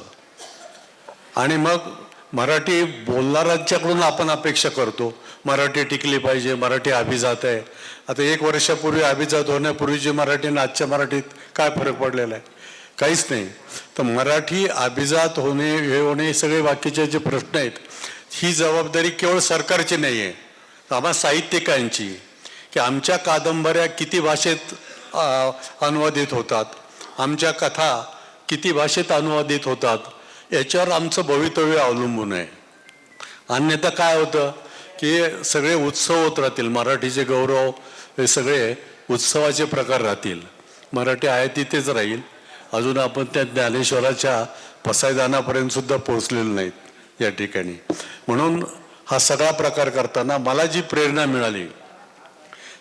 आणि मग मराठी बोलणाऱ्यांच्याकडून आपण अपेक्षा करतो मराठी टिकली पाहिजे, मराठी अभिजात आहे. आता 1 वर्षापूर्वी अभिजात होण्यापूर्वीची मराठी आणि आजच्या मराठीत काय फरक पडलेला आहे? काहीच नाही. तर मराठी अभिजात होणे, हे होणे, सगळे बाकीचे जे प्रश्न आहेत, ही जबाबदारी केवळ सरकारची नाही आहे, आम्हा साहित्यिकांची, की आमच्या कादंबऱ्या किती भाषेत अनुवादित होतात, आमच्या कथा किती भाषेत अनुवादित होतात, याच्यावर आमचं भवितव्य अवलंबून आहे. अन्यथा काय होतं की सगळे उत्सव होत राहतील, मराठीचे गौरव हे सगळे उत्सवाचे प्रकार राहतील, मराठी आहे तिथेच राहील अजून आपण त्या ज्ञानेश्वराच्या पसायदानापर्यंत सुद्धा पोहोचलेलो नाहीत या ठिकाणी. म्हणून हा सगळा प्रकार करताना मला जी प्रेरणा मिळाली,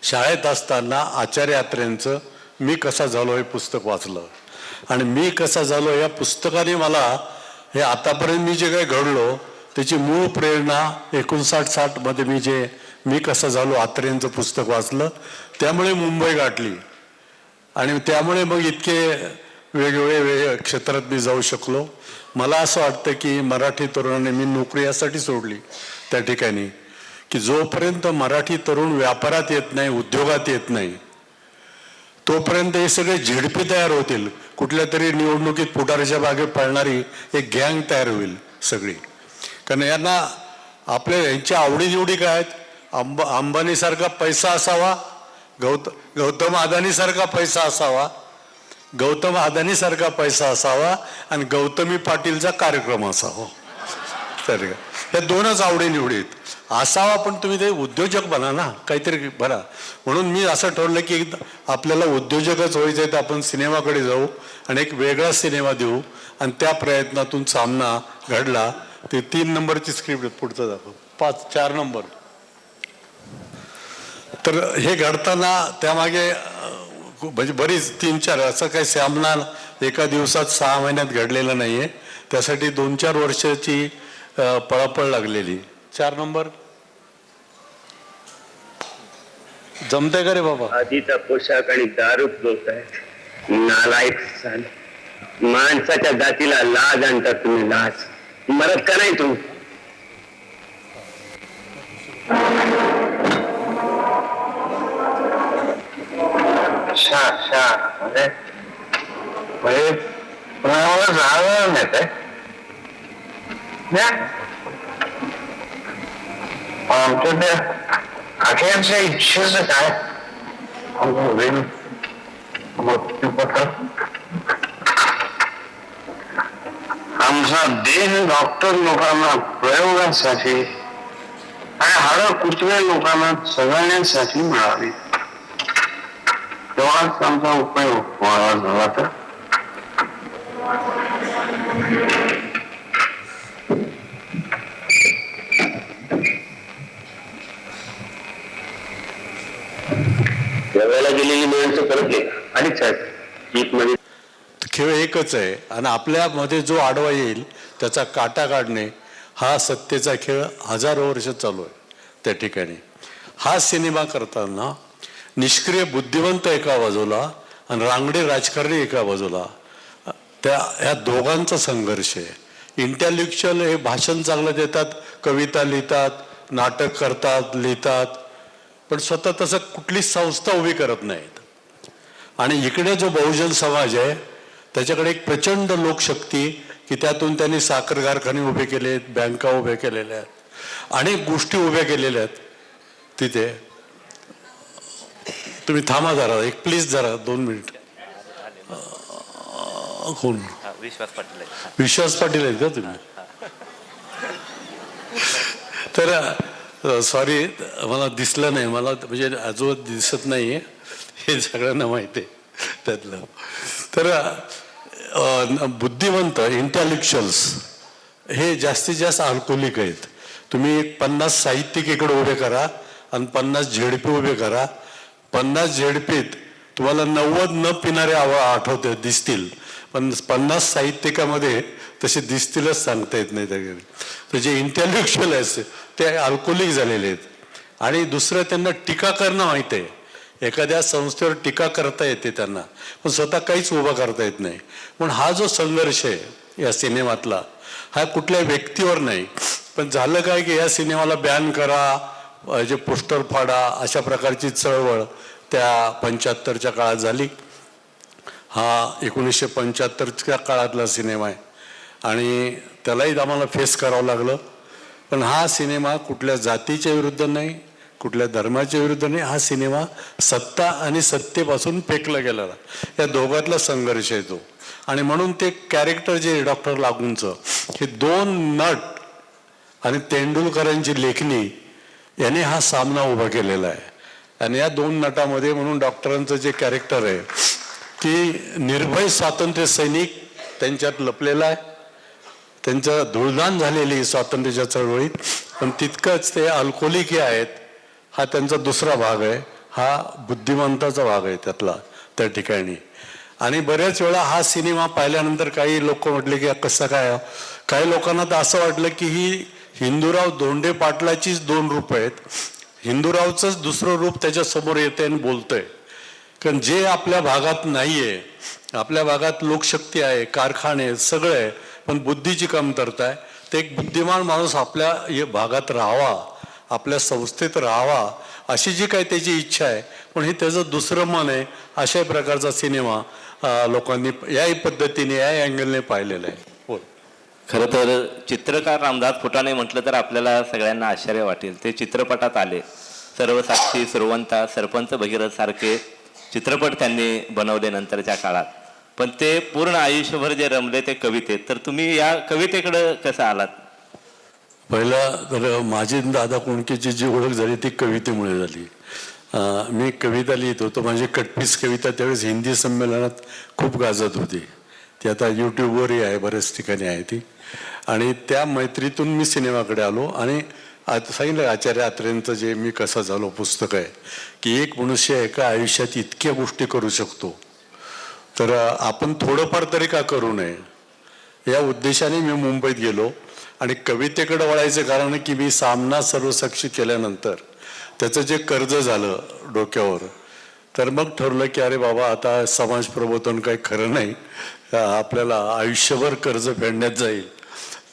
शाळेत असताना आचार्य अत्रेंचं मी कसा झालो हे पुस्तक वाचलं आणि मी कसा झालो या पुस्तकाने मला हे आतापर्यंत मी जे काही घडलो त्याची मूळ प्रेरणा 59-60 मध्ये मी कसा झालो अत्रेंचं पुस्तक वाचलं. त्यामुळे मुंबई गाठली आणि त्यामुळे मग इतके वेगवेगळे क्षेत्रात मी जाऊ शकलो. मला असं वाटतं की मराठी तरुणाने मी नोकरी यासाठी सोडली त्या ठिकाणी की जोपर्यंत मराठी तरुण व्यापारात येत नाही, उद्योगात येत नाही, तोपर्यंत हे सगळे झेडपी तयार होतील. कुठल्या तरी निवडणुकीत पुढारीच्या मागे पळणारी एक गँग तयार होईल सगळी. कारण यांना आपल्या यांच्या आवडीनिवडी काय आहेत? अंबानीसारखा पैसा असावा, गौतम अदानीसारखा पैसा असावा, गौतम अदानीसारखा पैसा असावा आणि गौतमी पाटीलचा कार्यक्रम असावा. तर या दोनच आवडीनिवडी आहेत. असावा पण तुम्ही ते उद्योजक बना ना, काहीतरी बना. म्हणून मी असं ठरवलं की आपल्याला उद्योजकच व्हायचं आहे तर आपण सिनेमाकडे जाऊ आणि एक वेगळा सिनेमा देऊ आणि त्या प्रयत्नातून सामना घडला. ते 3 नंबरची स्क्रिप्ट पुढचं दाखव, 4 नंबर. तर हे घडताना त्यामागे म्हणजे बरीच 3-4 असं काही सामना एका दिवसात 6 महिन्यात घडलेला नाहीये. त्यासाठी 2-4 वर्षाची पळापळ लागलेली. 4 नंबर जमते का रे बाबा? आधीचा पोशाख आणि दारू पिळताय, नालायक साल. माणसाच्या जातीला लाज आणतात तुम्ही, लाज. मरत का नाही तू? आमच्या त्या अखेरच्या इच्छेचं काय? मृत्यूपत्र. आमचा देह डॉक्टर लोकांना प्रयोगासाठी आणि हाडं कुठल्या लोकांना सगळ्यांसाठी मिळावी, तेव्हाच आमचा उपयोग व्हावा झाला. तर गेलेली माणसं परत आणि खेळ एकच आहे आणि आपल्यामध्ये जो आडवा येईल त्याचा काटा काढणे हा सत्तेचा खेळ हजारो वर्ष चालू आहे त्या ठिकाणी. हा सिनेमा करताना निष्क्रिय बुद्धिवंत एका बाजूला आणि रांगडे राजकारणी एका बाजूला, ह्या दोघांचा संघर्ष आहे. इंटेलेक्च्युअल हे भाषण चांगलं देतात, कविता लिहितात, नाटक करतात, लिहितात, पण स्वतः तसं कुठलीच संस्था उभी करत नाहीत. आणि इकडे जो बहुजन समाज आहे त्याच्याकडे एक प्रचंड लोकशक्ती की त्यातून त्यांनी साखर कारखाने उभे केले आहेत, बँका उभ्या केलेल्या आहेत, अनेक गोष्टी उभ्या केलेल्या आहेत तिथे. तुम्ही थांबा जरा, एक प्लीज जरा 2 मिनिट. कोण? विश्वास पाटील आहेत का तुम्ही? तर सॉरी मला दिसलं नाही, मला म्हणजे अजून दिसत नाही आहे हे सगळ्यांना माहिती आहे त्यातलं. तर बुद्धिवंत इंटेलेक्च्युअल्स हे जास्तीत जास्त अल्कोहोलिक आहेत. तुम्ही 50 साहित्यिक इकडे उभे करा आणि 50 झेडपी उभे करा. 50 झेडपीत तुम्हाला 90 न पिणारे आठवते दिसतील, पण 50 साहित्यिकामध्ये तसे दिसतीलच सांगता येत नाही. तर जे इंटेलेक्च्युअल आहेत ते अल्कोहोलिक झालेले आहेत. आणि दुसरं त्यांना टीका करणं माहीत आहे. एखाद्या संस्थेवर टीका करता येते त्यांना, पण स्वतः काहीच उभा करता येत नाही. पण हा जो संघर्ष आहे या सिनेमातला हा कुठल्या व्यक्तीवर नाही, पण झालं काय की या सिनेमाला बॅन करा, जे पोस्टर फाडा, अशा प्रकारची चळवळ त्या 75च्या काळात झाली. हा 1975च्या काळातला सिनेमा आहे आणि त्यालाही आम्हाला फेस करावं लागलं. पण हा सिनेमा कुठल्या जातीच्या विरुद्ध नाही, कुठल्या धर्माच्या विरुद्ध नाही. हा सिनेमा सत्ता आणि सत्तेपासून फेकला गेलेला या दोघातला संघर्ष आहे तो. आणि म्हणून ते कॅरेक्टर जे डॉक्टर लागूंचं हे 2 नट आणि तेंडुलकरांची लेखणी याने हा सामना उभा केलेला आहे. आणि या 2 नटामध्ये म्हणून डॉक्टरांचं जे कॅरेक्टर आहे की निर्भय स्वातंत्र्य सैनिक त्यांच्यात लपलेला आहे, त्यांचं धुळदाण झालेली स्वातंत्र्याच्या चळवळीत, पण तितकंच ते अल्कोहोलिक आहेत. हा त्यांचा दुसरा भाग आहे, हा बुद्धिमंताचा भाग आहे त्यातला त्या ठिकाणी. आणि बऱ्याच वेळा हा सिनेमा पाहिल्यानंतर काही लोक म्हटले की कसं काय, काही लोकांना तर असं वाटलं की ही हिंदूराव धोंडे पाटलाचीच दोन रूप आहेत, हिंदूरावचंच दुसरं रूप त्याच्या समोर येते आणि बोलतंय. कारण जे आपल्या भागात नाहीये, आपल्या भागात लोकशक्ती आहे, कारखाने सगळं आहे, पण बुद्धीची कमतरता आहे. ते एक बुद्धिमान माणूस आपल्या भागात राहावा, आपल्या संस्थेत राहावा, अशी जी काही त्याची इच्छा आहे, पण हे त्याचं दुसरं मन आहे. अशा प्रकारचा सिनेमा लोकांनी याही पद्धतीने या अँगलने पाहिलेला आहे. हो, खरं तर चित्रकार रामदास फुटाणे म्हटलं तर आपल्याला सगळ्यांना आश्चर्य वाटेल. ते चित्रपटात आले, सर्वसाक्षी, सुरवंता, सरपंच भगीरथ सारखे चित्रपट त्यांनी बनवले नंतरच्या काळात. पण ते पूर्ण आयुष्यभर जे रमले ते कवितेत. तर तुम्ही या कवितेकडं कसं आलात? पहिला तर माझी दादा कुणकेची जी ओळख झाली ती कवितेमुळे झाली. मी कविता लिहित होतो, माझी कटपीस कविता त्यावेळेस हिंदी संमेलनात खूप गाजत होती. ती आता यूट्यूबवरही आहे, बऱ्याच ठिकाणी आहे ती. आणि त्या मैत्रीतून मी सिनेमाकडे आलो. आणि सांगितलं आचार्य अत्रेंचं जे मी कसा झालो पुस्तक आहे, की एक मनुष्य एका आयुष्यात इतक्या गोष्टी करू शकतो, तर आपण थोडंफार तरी का करू नये, या उद्देशाने मी मुंबईत गेलो. आणि कवितेकडे वळायचं कारण की मी सामना सर्वसाक्षी केल्यानंतर त्याचं जे कर्ज झालं डोक्यावर, तर मग ठरलं की अरे बाबा आता समाज प्रबोधन काही खरं नाही, आपल्याला आयुष्यभर कर्ज फेडण्यात जाईल,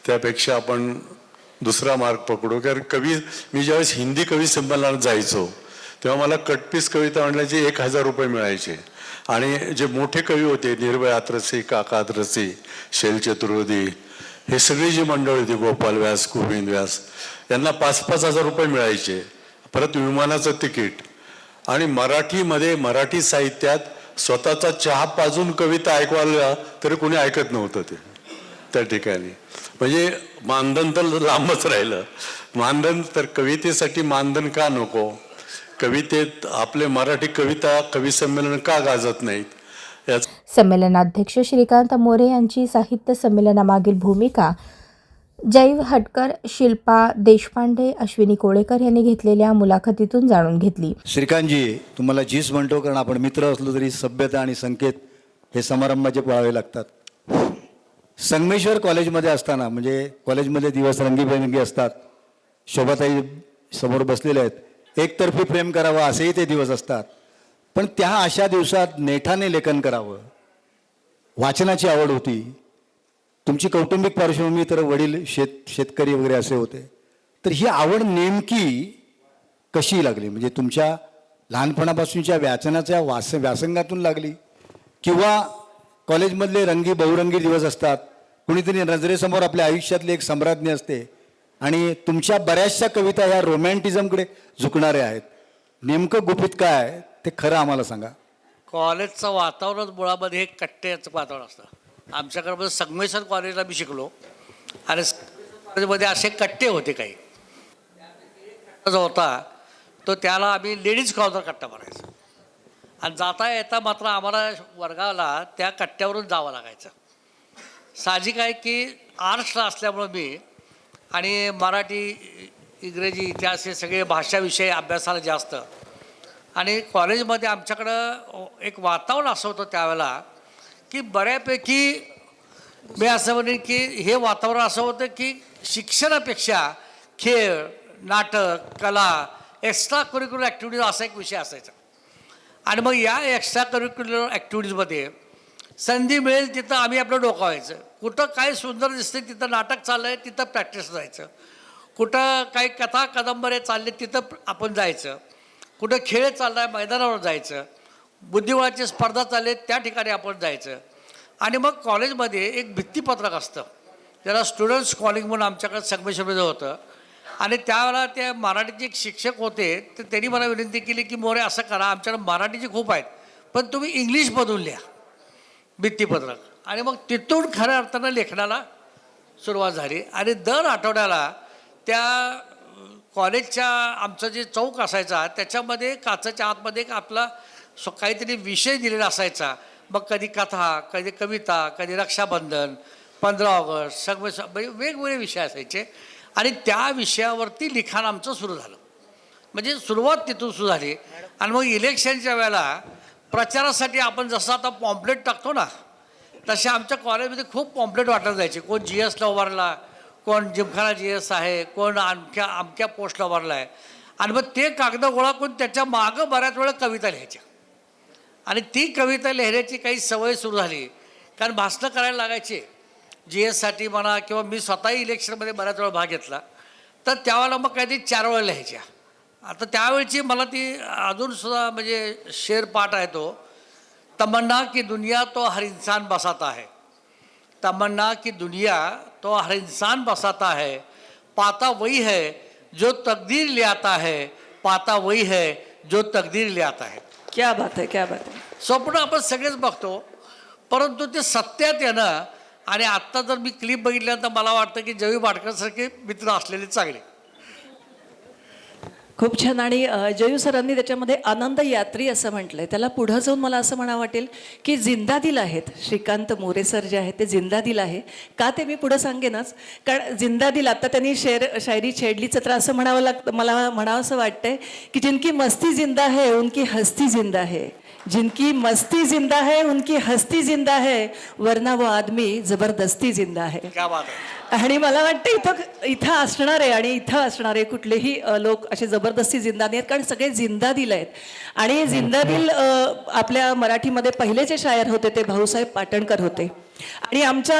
त्यापेक्षा आपण दुसरा मार्ग पकडू. कारण मी ज्यावेळेस हिंदी कवी संमेलनात जायचो तेव्हा मला कटपीस कविता म्हणण्याचे 1000 रुपये मिळायचे. आणि जे मोठे कवी होते, निर्भय आत्रसी, काका आत्रसी, शैल चतुर्वेदी, हे सगळी जी मंडळ होती, गोपाल व्यास, गोविंद व्यास, यांना 5-5 हजार रुपये मिळायचे, परत विमानाचं तिकीट. आणि मराठीमध्ये, मराठी साहित्यात स्वतःचा चहा पाजून कविता ऐकवायला तरी कोणी ऐकत नव्हतं ते त्या ठिकाणी. म्हणजे मानधन तर लांबच राहिलं. मानधन तर कवितेसाठी मानधन का नको, कवितेत आपले मराठी कविता कवी संमेलन का गाजत नाहीत. संमेलनाध्यक्ष श्रीकांत मोरे यांची साहित्य संमेलनामागील भूमिका जैव हटकर, शिल्पा देशपांडे, अश्विनी कोळेकर यांनी घेतलेल्या मुलाखतीतून जाणून घेतली. श्रीकांतजी, तुम्हाला जीस म्हणतो कारण आपण मित्र असलो तरी सभ्यता आणि संकेत हे समारंभाचे पाळावे लागतात. संगमेश्वर कॉलेजमध्ये असताना, म्हणजे कॉलेजमध्ये दिवस रंगीबेरंगी असतात, शोभाताई समोर बसलेले आहेत, एकतर्फी प्रेम करावं असेही ते दिवस असतात. पण त्या अशा दिवसात नेटाने लेखन करावं, वाचनाची आवड होती. तुमची कौटुंबिक पार्श्वभूमी तर वडील शेतकरी वगैरे असे होते. तर ही आवड नेमकी कशी लागली? म्हणजे तुमच्या लहानपणापासूनच्या वाचनाच्या व्यासंगातून लागली, किंवा कॉलेजमधले बहुरंगी दिवस असतात, कुणीतरी नजरेसमोर आपल्या आयुष्यातली एक सम्राज्ञी असते आणि तुमच्या बऱ्याचशा कविता ह्या रोमॅन्टिझमकडे झुकणाऱ्या आहेत. नेमकं गुपित काय ते खरं आम्हाला सांगा. कॉलेजचं वातावरण मुळामध्ये हे कट्ट्याचं वातावरण असतं. आमच्याकडे संगमेश्वर कॉलेजला मी शिकलो आणि कॉलेजमध्ये असे कट्टे होते काही. जो होता तो त्याला आम्ही लेडीज कॉर्नर कट्टा मारायचो. आणि जाता येता मात्र आम्हाला वर्गाला त्या कट्ट्यावरून जावं लागायचं. साहजिक आहे की आर्ट्सला असल्यामुळं मी आणि मराठी, इंग्रजी, इतिहास हे सगळे भाषाविषयी अभ्यासाला जास्त. आणि कॉलेजमध्ये आमच्याकडं एक वातावरण असं होतं त्यावेळेला की बऱ्यापैकी मी असं म्हणेन की हे वातावरण असं होतं की शिक्षणापेक्षा खेळ, नाटक, कला, एक्स्ट्रा करिक्युलर ॲक्टिव्हिटीज असा एक विषय असायचा. आणि मग या एक्स्ट्रा करिक्युलर ॲक्टिव्हिटीजमध्ये संधी मिळेल तिथं आम्ही आपलं डोकावायचं. कुठं काय सुंदर दिसते तिथं नाटक चाललं आहे तिथं प्रॅक्टिस जायचं, कुठं काही कथा कादंबऱ्या चालले तिथं आपण जायचं, कुठं खेळ चालला आहे मैदानावर जायचं, बुद्धिबळाची स्पर्धा चालले त्या ठिकाणी आपण जायचं. आणि मग कॉलेजमध्ये एक भित्तीपत्रक असतं ज्याला स्टुडंट्स कॉलिंग म्हणून आमच्याकडे संगमेश्वरमध्ये होतं. आणि त्यावेळेला ते मराठीचे एक शिक्षक होते, तर त्यांनी मला विनंती केली की मोरे असं करा, आमच्याकडे मराठीचे खूप आहेत पण तुम्ही इंग्लिशमधून लिहा भित्तीपत्रक. आणि मग तिथून खऱ्या अर्थानं लेखनाला सुरुवात झाली. आणि दर आठवड्याला त्या कॉलेजच्या आमचं जे चौक असायचा त्याच्यामध्ये काचेच्या आतमध्ये एक आपला काहीतरी विषय दिलेला असायचा. मग कधी कथा, कधी कविता, कधी रक्षाबंधन, 15 ऑगस्ट, सगळे वेगवेगळे विषय असायचे आणि त्या विषयावरती लिखाण आमचं सुरू झालं. म्हणजे सुरुवात तिथून सुरू झाली. आणि मग इलेक्शनच्या वेळेला प्रचारासाठी आपण जसं आता पॉम्पलेट टाकतो ना, तसे आमच्या कॉलेजमध्ये खूप पॉम्पलेट वाटत जायचे. कोण GSला उभारला, कोण जिमखाना GS आहे, कोण अमक्या पोस्टला उभारला आहे. आणि मग ते कागद गोळा करून त्याच्या मागं बऱ्याच वेळा कविता लिहायच्या. आणि ती कविता लिहिण्याची काही सवय सुरू झाली, कारण भाषणं करायला लागायचे GSसाठी म्हणा, किंवा मी स्वतःही इलेक्शनमध्ये बऱ्याच वेळा भाग घेतला. तर त्यावेळेला मग काहीतरी 4 वेळा लिहायच्या. आता त्यावेळची मला ती अजूनसुद्धा म्हणजे शेर पाठ आहे तो, तमन्ना की दुनिया तो हर इंसान बसाता है, तमन्ना की दुनिया तो हर इंसान बसाता है, पाता वही है जो तकदीर ले आता है, पाता वही है जो तकदीर ले आता है. क्या बात आहे, क्या बात आहे. स्वप्न आपण सगळेच बघतो, परंतु ते सत्यात येणं. आणि आत्ता जर मी क्लिप बघितल्यानंतर मला वाटतं की जवी भाटकरसारखे मित्र असलेले चांगले. खूप छान. आणि जयू सरांनी त्याच्यामध्ये आनंद यात्री असं म्हटलंय. त्याला पुढं जाऊन मला असं म्हणावं वाटेल की जिंदा दिल आहेत श्रीकांत मोरे सर जे आहेत ते जिंदा दिल आहे का, ते मी पुढं सांगेनच. कारण जिंदा दिल आता त्यांनी शायरी छेडलीच, तर असं म्हणावं लागतं, मला म्हणावं असं वाटतंय की जिनकी मस्ती जिंदा है उनकी हस्ती जिंदा है, जिनकी मस्ती जिंदा है उनकी हस्ती जिंदा है, वरना वो आदमी जबरदस्ती जिंदा है. क्या बात आहे. आणि मला वाटतं इथं असणारे आणि इथं असणारे कुठलेही लोक असे जबरदस्ती जिंदा नाही आहेत, कारण सगळे जिंदा दिल आहेत. आणि जिंदा दिल आपल्या मराठीमध्ये पहिले जे शायर होते ते भाऊसाहेब पाटणकर होते. आणि आमच्या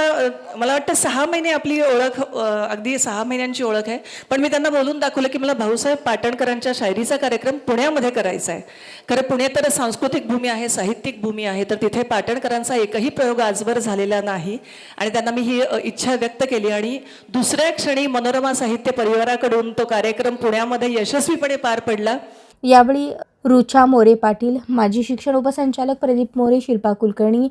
मला वाटतं 6 महिने आपली ओळख, अगदी 6 महिन्यांची ओळख आहे. पण मी त्यांना बोलून दाखवलं की मला भाऊसाहेब पाटणकरांच्या शायरीचा कार्यक्रम पुण्यामध्ये करायचा आहे. खरं पुणे तर सांस्कृतिक भूमी आहे, साहित्यिक भूमी आहे, तर तिथे पाटणकरांचा एकही प्रयोग आजवर झालेला नाही. आणि त्यांना मी ही इच्छा व्यक्त केली. आणि दुसऱ्या क्षणी मनोरमा साहित्य परिवाराकडून तो कार्यक्रम पुण्यामध्ये यशस्वीपणे पार पडला. यावेळी रुचा मोरे पाटील, माजी शिक्षण उपसंचालक प्रदीप मोरे, शिल्पा कुलकर्णी,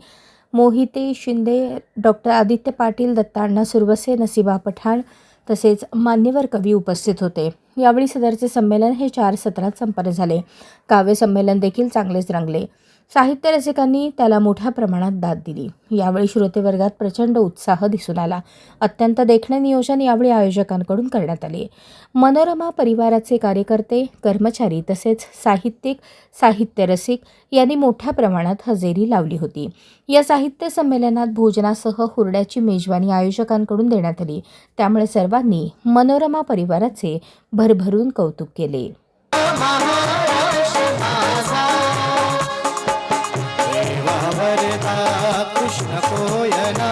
मोहिते शिंदे, डॉक्टर आदित्य पाटील, दत्ताअण्णा सुरवसे, नसीबा पठाण तसेच मान्यवर कवी उपस्थित होते. यावेळी सदरचे संमेलन हे 4 सत्रात संपन्न झाले. काव्य संमेलन देखील चांगलेच रंगले. साहित्य रसिकांनी त्याला मोठ्या प्रमाणात दाद दिली. यावेळी श्रोतेवर्गात प्रचंड उत्साह दिसून आला. अत्यंत देखणे नियोजन यावेळी आयोजकांकडून करण्यात आले. मनोरमा परिवाराचे कार्यकर्ते, कर्मचारी तसेच साहित्यिक, साहित्य रसिक यांनी मोठ्या प्रमाणात हजेरी लावली होती. या साहित्य संमेलनात भोजनासह हुरड्याची मेजवानी आयोजकांकडून देण्यात आली. त्यामुळे सर्वांनी मनोरमा परिवाराचे भरभरून कौतुक केले. कृष्ण कोयना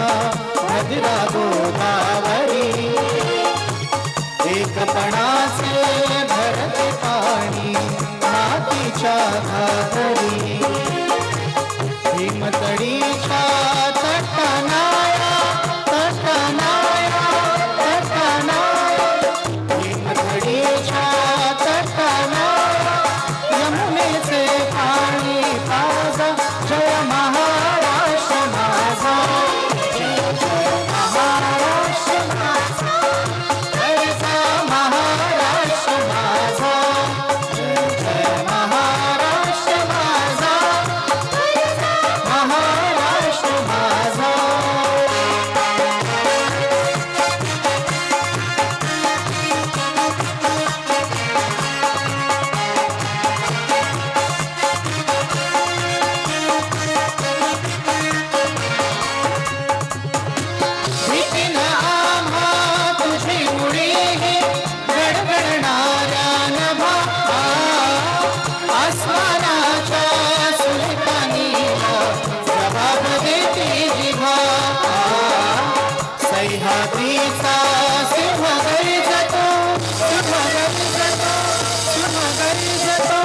मधुरा गोदावरी, एकपणाचे भरते पाणी मातीच्या घागरी, भीमतडीच्या तटनाया तटनाया तटनाया, भीमतडीच्या तटनाया यमुनेचे पाणी पाजा, जय महाराष्ट्र माझा, जय जय महाराष्ट्र माझा, गरजा महाराष्ट्र माझा, जय जय महाराष्ट्र माझा, महाराष्ट्र माझा. भीतीन आम्हा तुझी मुळी गडगडणाऱ्या नभा, आसमानाच्या सुलतानीला जबाब देती जिव्हा, सह्याद्रीचा सिंह गर्जतो, सिंह गर्जतो, सिंह गर्जतो,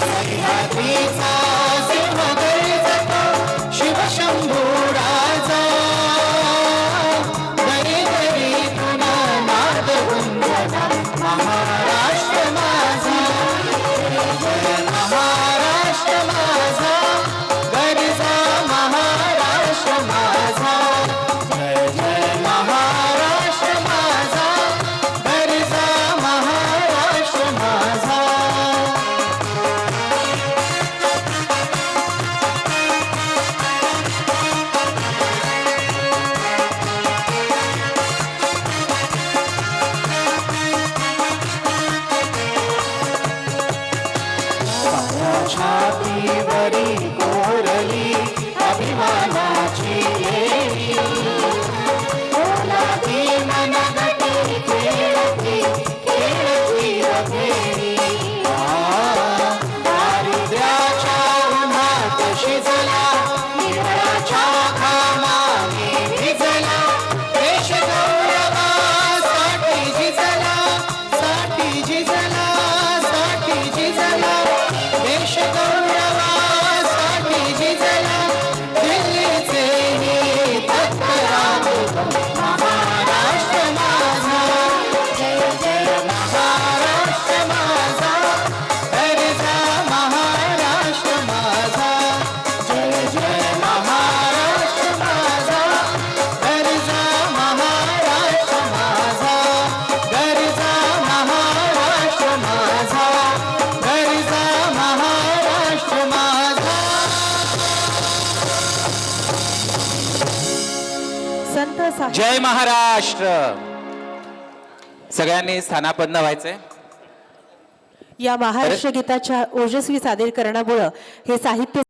सह्याद्रीचा सिंह गर्जतो, शिवशंभू राजा, दरी दरीतून नाद गुंजला, महाराष्ट्र माझा, जय महाराष्ट्र माझा, गरजा महाराष्ट्र माझा, जय जय महाराष्ट्र माझा. संत जय महाराष्ट्र. सगळ्यांनी स्थानापन्न व्हायचंय. या महाराष्ट्र गीताच्या ओजस्वी सादरीकरणामुळं हे साहित्य